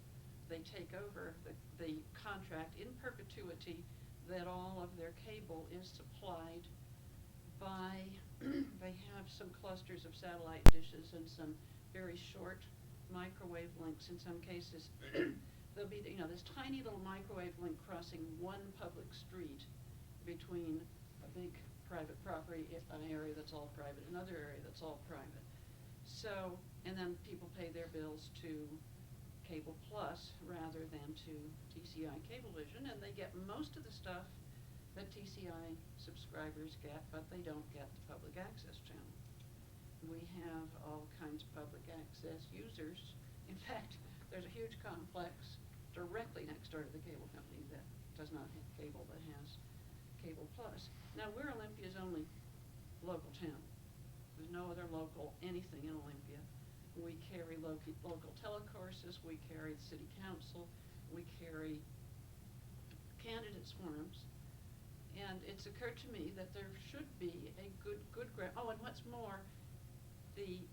They take over the contract in perpetuity that all of their cable is supplied by, they have some clusters of satellite dishes and some very short microwave links in some cases. There'll be, this tiny little microwave link crossing one public street between a big private property, an area that's all private, another area that's all private. So, and then people pay their bills to Cable Plus rather than to TCI Cablevision, and they get most of the stuff that TCI subscribers get, but they don't get the public access channel. We have all kinds of public access users. In fact, there's a huge complex directly next door to the cable company that does not have cable, but has Cable Plus. Now, we're Olympia's only local channel. There's no other local anything in Olympia. We carry local telecourses, we carry the city council, we carry candidates forums, and it's occurred to me that there should be a good oh, and what's more, the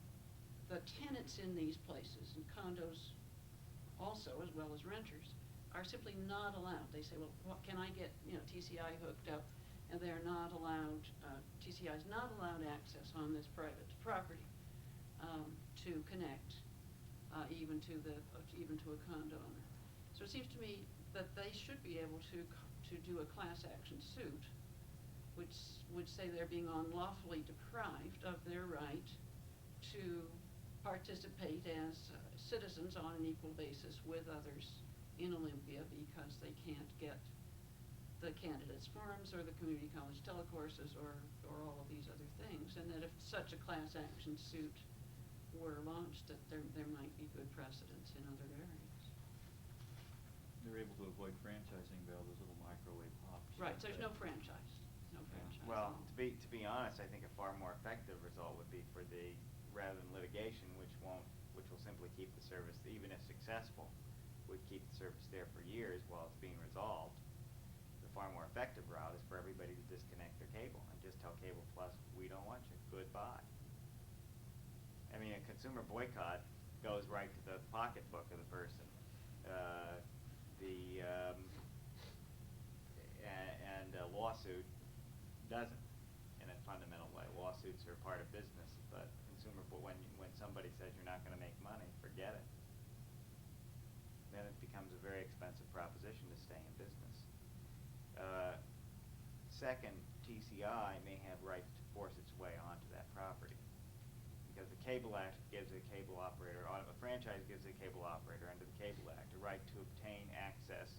tenants in these places, and condos also, as well as renters, are simply not allowed. They say, well, what can I get, TCI hooked up, and they're not allowed, TCI is not allowed access on this private property to connect even to a condo owner. So it seems to me that they should be able to do a class action suit, which would say they're being unlawfully deprived of their right to participate as citizens on an equal basis with others in Olympia because they can't get the candidates forums or the community college telecourses or all of these other things, and that if such a class action suit were launched, that there might be good precedents in other areas. They're able to avoid franchising by all those little microwave pops. Right, so there's no franchise. No franchise. Well, to be honest, I think a far more effective result would be rather than litigation, which will simply keep the service, even if successful, would keep the service there for years while it's being resolved. The far more effective route is for everybody to disconnect their cable and just tell Cable Plus, we don't want you, goodbye. I mean, a consumer boycott goes right to the pocketbook of the person. And a lawsuit doesn't in a fundamental way. Lawsuits are part of business, but when somebody says you're not going to make money, forget it. Then it becomes a very expensive proposition to stay in business. Second, TCI may have rights to force its way onto that property, because the Cable Act gives a cable operator, a franchise gives a cable operator under the Cable Act a right to obtain access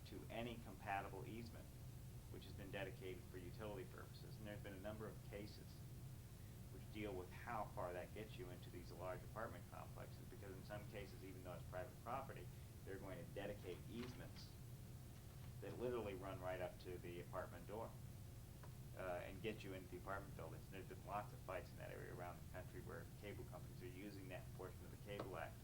to any compatible easement which has been dedicated for utility purposes. And there's been a number of cases which deal with how far that gets you into these large apartment complexes, because in some cases, even though it's private property, they're going to dedicate easements that literally run right up to the apartment door and get you into the apartment buildings. And there's been lots of fights in that area around the country where cable companies are using that portion of the Cable Act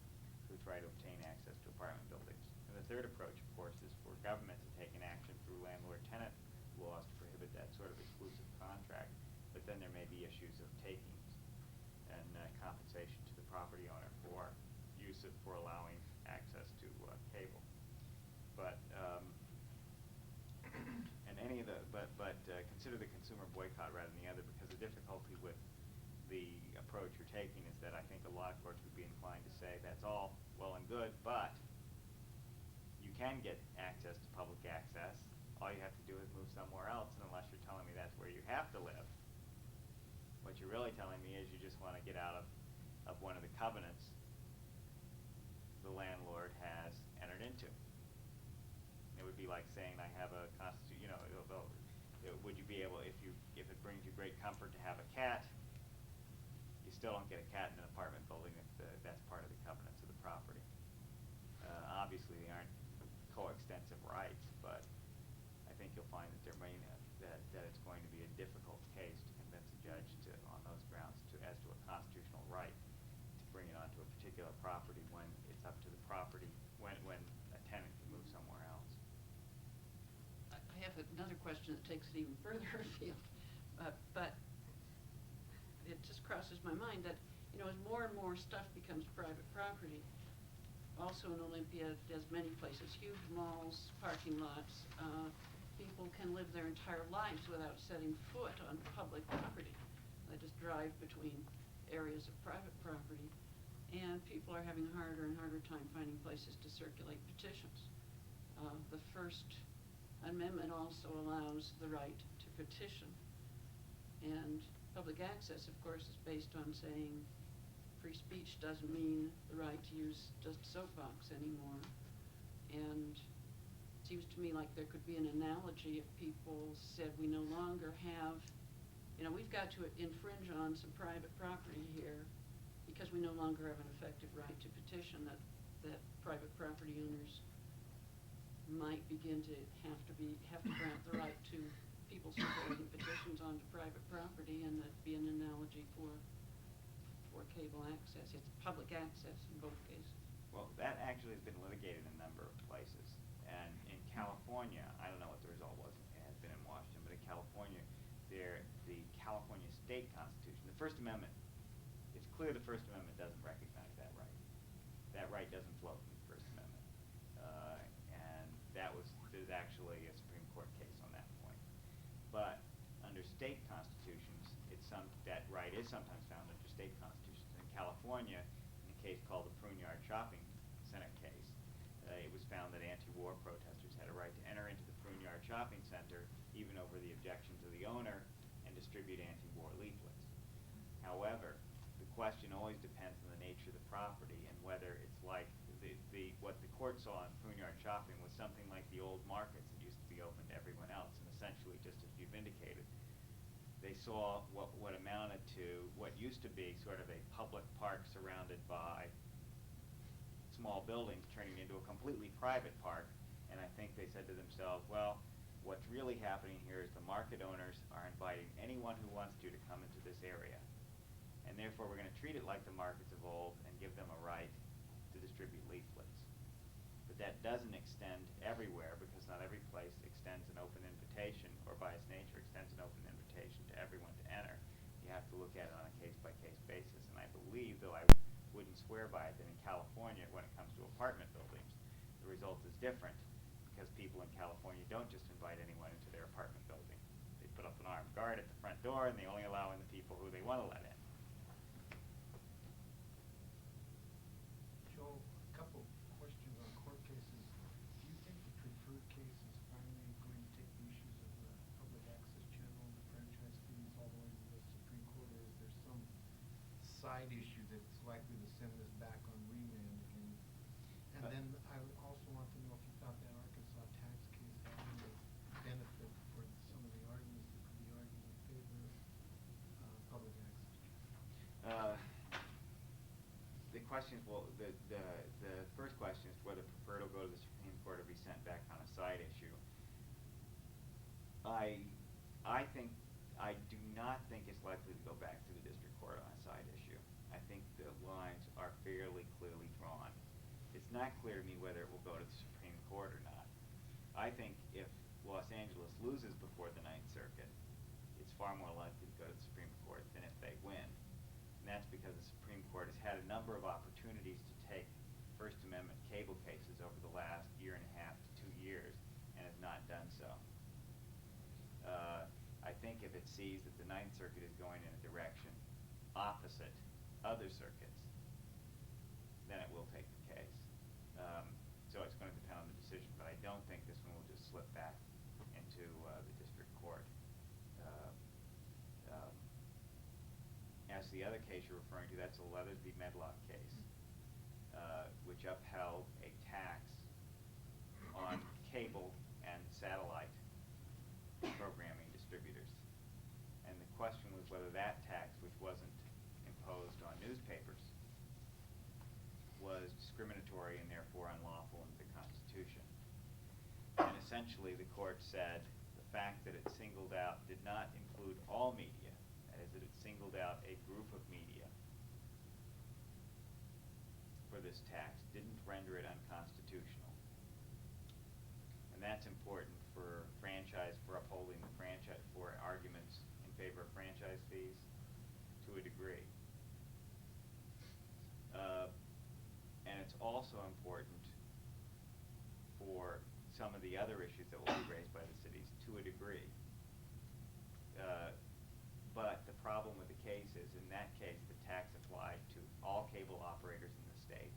to try to obtain access to apartment buildings. And the third approach, of course, is for government to take an action through landlord-tenant laws to prohibit that sort of exclusive contract. But then there may be issues of takings and compensation to the property owner for allowing access to cable. But and any of the consider the consumer boycott rather than the other, because the difficulty with the approach you're taking is that I think a lot of courts would be inclined to say that's all well and good, but you can get access to public access. All you have to do is move somewhere else, and unless you're telling me that's where you have to live, what you're really telling me is you just want to get out of one of the covenants the landlord has entered into. It would be like saying I have a constitution, would you be able, if it brings you great comfort to have a cat, you still don't get a cat in an apartment building if that's part of the covenants of the property. Obviously, they aren't coextensive rights, but I think you'll find that that it's going to be a difficult case to convince a judge on those grounds as to a constitutional right to bring it onto a particular property when it's up to the property when a tenant can move somewhere else. I have another question that takes it even further afield, but it just crosses my mind that as more and more stuff becomes private property, also in Olympia, as many places, huge malls, parking lots, people can live their entire lives without setting foot on public property. They just drive between areas of private property, and people are having a harder and harder time finding places to circulate petitions. The First Amendment also allows the right to petition, and public access, of course, is based on saying free speech doesn't mean the right to use just a soapbox anymore. And it seems to me like there could be an analogy if people said we no longer have, we've got to infringe on some private property here because we no longer have an effective right to petition, that private property owners might begin to have to grant the right to people circulating petitions onto private property, and that'd be an analogy for cable access. It's public access in both cases. Well, that actually has been litigated in a number of places. And in California, I don't know what the result was, it has been in Washington, but in California, the California state constitution, the First Amendment, it's clear the First Amendment doesn't recognize that right. That right doesn't flow from the First Amendment. And there's actually a Supreme Court case on that point. But under state constitutions, that right is sometimes found under state constitutions. In California, in a case called the Pruneyard Shopping Center case, it was found that anti-war protesters had a right to enter into the Pruneyard Shopping Center, even over the objections of the owner, and distribute anti-war leaflets. However, the question always depends on the nature of the property and whether it's like what the court saw in Pruneyard Shopping was something like the old markets that used to be open to everyone else, and essentially, just as you've indicated, they saw what amounted to what used to be sort of a public park surrounded by small buildings turning into a completely private park. And I think they said to themselves, well, what's really happening here is the market owners are inviting anyone who wants to come into this area. And therefore, we're going to treat it like the markets of old and give them a right to distribute leaflets. But that doesn't extend everywhere, because not every place extends an open invitation, or by its nature extends an open invitation to everyone to enter. You have to look at it on a case-by-case basis. And I believe, though I wouldn't swear by it, that in California, when it comes to apartment buildings, the result is different, because people in California don't just invite anyone into their apartment building. They put up an door, and they only allow in the people who they want to let in. Joe, a couple questions on court cases. Do you think the preferred case is finally going to take the issues of the public access channel and the franchise fees all the way to the Supreme Court, or is there some side issue that's likely to send this back on remand again? And then I would also want to know if you thought that Arkansas tax case had any benefit for some of the arguments that could be argued in favor of public access. The question is, well, the first question is whether preferred will go to the Supreme Court or be sent back on a side issue. I do not think it's likely to go back to the district court on a side issue. I think the lines are fairly clearly drawn. It's not clear to me whether it will go to the Supreme Court or not. I think if Los Angeles loses before the Ninth Circuit, it's far more likely to go to the Supreme Court than if they win. And that's because the Supreme Court has had a number of opportunities to take First Amendment cable cases over the last year and a half to 2 years and has not done so. I think if it sees that the Ninth Circuit is going in a direction opposite other circuits, then it will take the case. So it's going to depend on the decision, but I don't think this one will just slip back into the district court. As the other case you're referring to, that's the Leathers v. Medlock case, which upheld a tax on cable and satellite programming distributors. And the question was whether that tax, which wasn't imposed on newspapers, was discriminatory and therefore unlawful under the Constitution. And essentially the court said the fact that it singled out, did not include all media, that is, that it singled out a group of media for this tax, didn't render it unconstitutional. And that's important for upholding the franchise, for arguments in favor of franchise fees to a degree. And it's also important for some of the other issues that will be raised by the cities to a degree. But the problem with the case is, in that case, the tax applied to all cable operators in the state,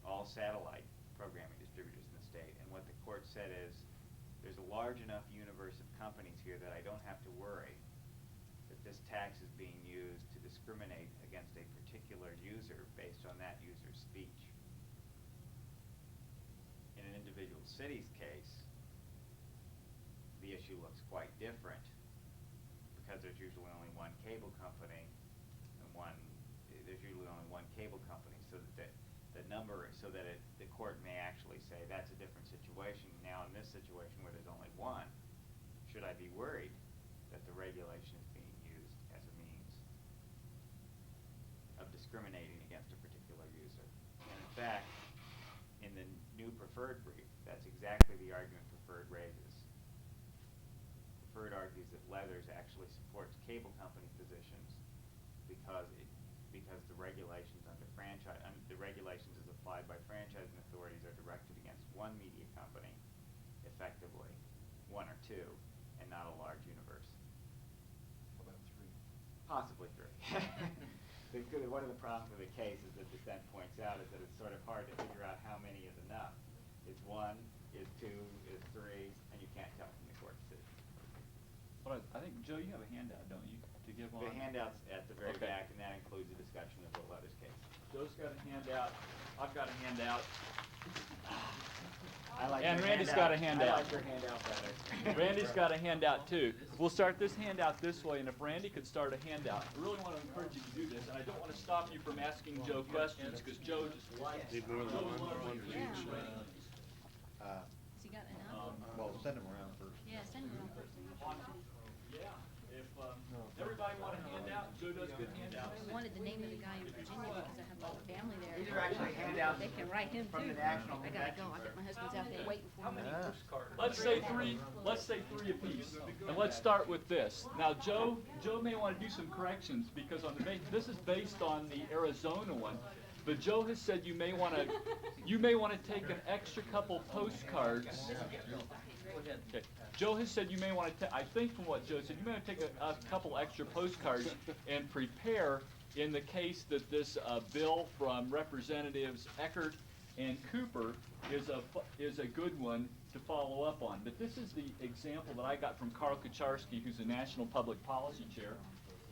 all satellite programming distributors in the state. And what the court said is, there's a large enough universe of companies here that I don't have to worry that this tax is being used to discriminate against a particular user based on that user's speech. In an individual city's case, the issue looks quite different because there's usually only one cable company and there's usually only one cable company, so that the court may actually say that's a different situation. Now in this situation where there's only one, should I be worried that the regulation is being used as a means of discriminating against a particular user? And in fact, in the new Preferred brief, that's exactly the argument Preferred raises. Preferred argues that Leathers actually supports cable company positions because the regulations the regulations as applied by franchising authorities are directed against one media company, effectively, one or two, and not a large universe. How about 3? Possibly 3. One of the problems with the case is that dissent points out is that it's sort of hard to figure out how many is enough. Is 1, is 2, is 3, and you can't tell from the court decision. But I think, Joe, you have a handout, don't you, to give on? The handout's at the very Okay. back, and that includes a discussion of the Leathers case. Joe's got a handout, I've got a handout. I like And your Randy's handout. got a handout. I like your handout better. Randy's got a handout too. We'll start this handout this way, and if Randy could start a handout. I really want to encourage you to do this, and I don't want to stop you from asking Joe questions, because Joe just likes. Need more than one for each. Has he got enough? Well, send them around first. Yeah, send him around first. Yeah, if everybody want a handout, Joe does good handouts. I wanted the name of the guy in Virginia because I have a lot of family there. These are actually handouts They can write him from too. the National I gotta go. Convention. My husband's out there waiting for me. Let's say three apiece, and let's start with this. Now, Joe may want to do some corrections because this is based on the Arizona one, but Joe has said you may want to take an extra couple postcards Okay. Joe has said you may want to, I think from what Joe said, you may want to take a couple extra postcards and prepare in the case that this bill from Representatives Eckert and Cooper is a good one to follow up on. But this is the example that I got from Carl Kucharski, who's the National Public Policy Chair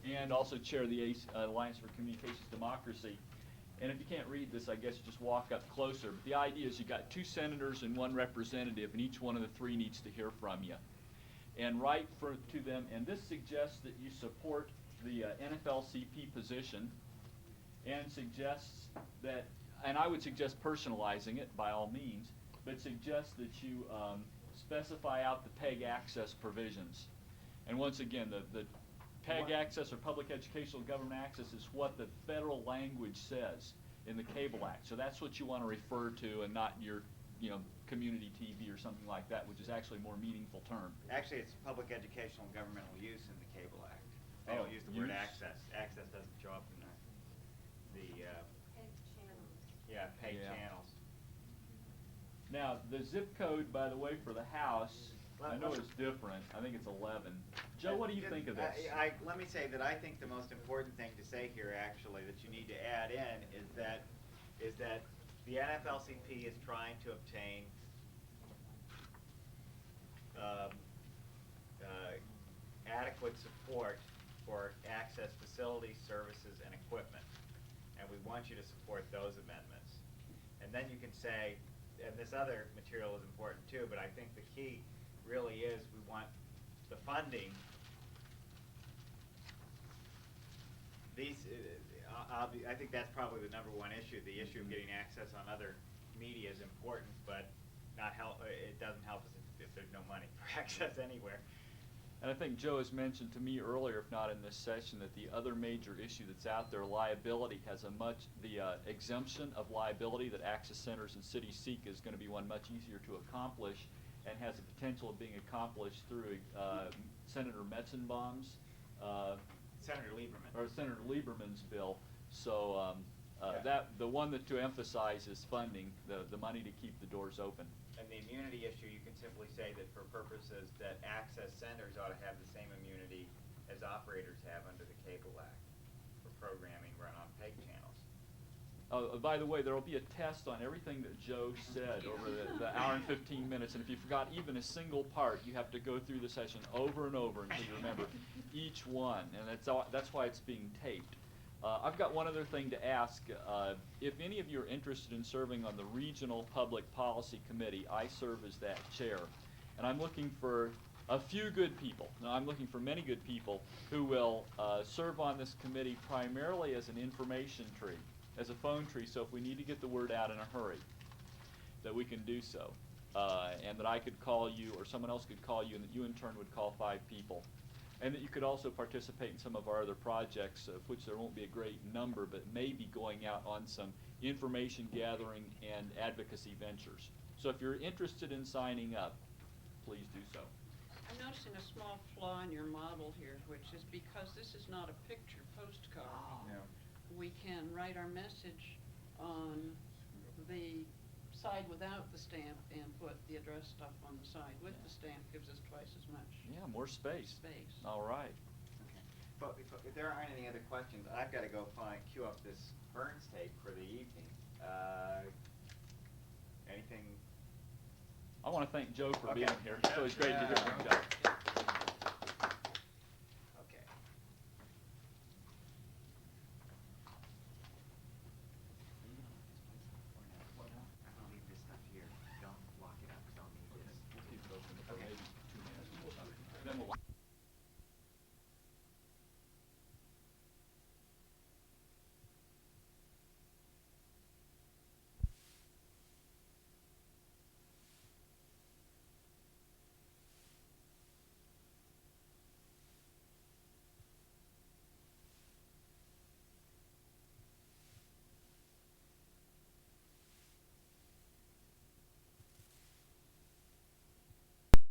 and also chair of the Alliance for Communications Democracy. And if you can't read this, I guess just walk up closer. But the idea is you got 2 senators and 1 representative, and each one of the 3 needs to hear from you. And write to them, and this suggests that you support the NFLCP position, and suggests that, and I would suggest personalizing it by all means, but suggests that you specify out the PEG access provisions. And once again, the PEG access, or public educational government access, is what the federal language says in the Cable Act. So that's what you want to refer to, and not your, community TV or something like that, which is actually a more meaningful term. Actually, it's public educational governmental use in the Cable Act. They don't use the word access. Access doesn't show up in the paid channels. Now, the zip code, by the way, for the House, I know it's different. I think it's 11. Joe, what do you think of this? Let me say that I think the most important thing to say here, actually, that you need to add in is that the NFLCP is trying to obtain adequate support for access facilities, services, and equipment. And we want you to support those amendments. And then you can say, and this other material is important too, but I think the key really is we want the funding. I think that's probably the #1 issue. The issue of getting access on other media is important, but it doesn't help us if there's no money for access anywhere. And I think Joe has mentioned to me earlier, if not in this session, that the other major issue that's out there, liability, has the exemption of liability that access centers and cities seek is going to be one much easier to accomplish, and has the potential of being accomplished through Senator Metzenbaum's Senator Lieberman's bill. So the one that to emphasize is funding, the money to keep the doors open. And the immunity issue, you can simply say that for purposes that access centers ought to have the same immunity as operators have under the Cable Act for programming run on PEG channels. By the way, there will be a test on everything that Joe said over the hour and 15 minutes, and if you forgot even a single part, you have to go through the session over and over until you remember each one, and that's why it's being taped. I've got one other thing to ask. If any of you are interested in serving on the Regional Public Policy Committee, I serve as that chair, and I'm looking for a few good people. Now, I'm looking for many good people who will serve on this committee primarily as an information tree, as a phone tree, so if we need to get the word out in a hurry, that we can do so. And that I could call you, or someone else could call you, and that you in turn would call 5 people. And that you could also participate in some of our other projects, of which there won't be a great number, but maybe going out on some information gathering and advocacy ventures. So if you're interested in signing up, please do so. I'm noticing a small flaw in your model here, which is because this is not a picture postcard. We can write our message on the side without the stamp and put the address stuff on the side with the stamp. Gives us twice as much. Yeah, more space. All right. Okay. But if there aren't any other questions, I've got to go queue up this Burns tape for the evening. Anything? I want to thank Joe for being here. It's always great to hear from Joe.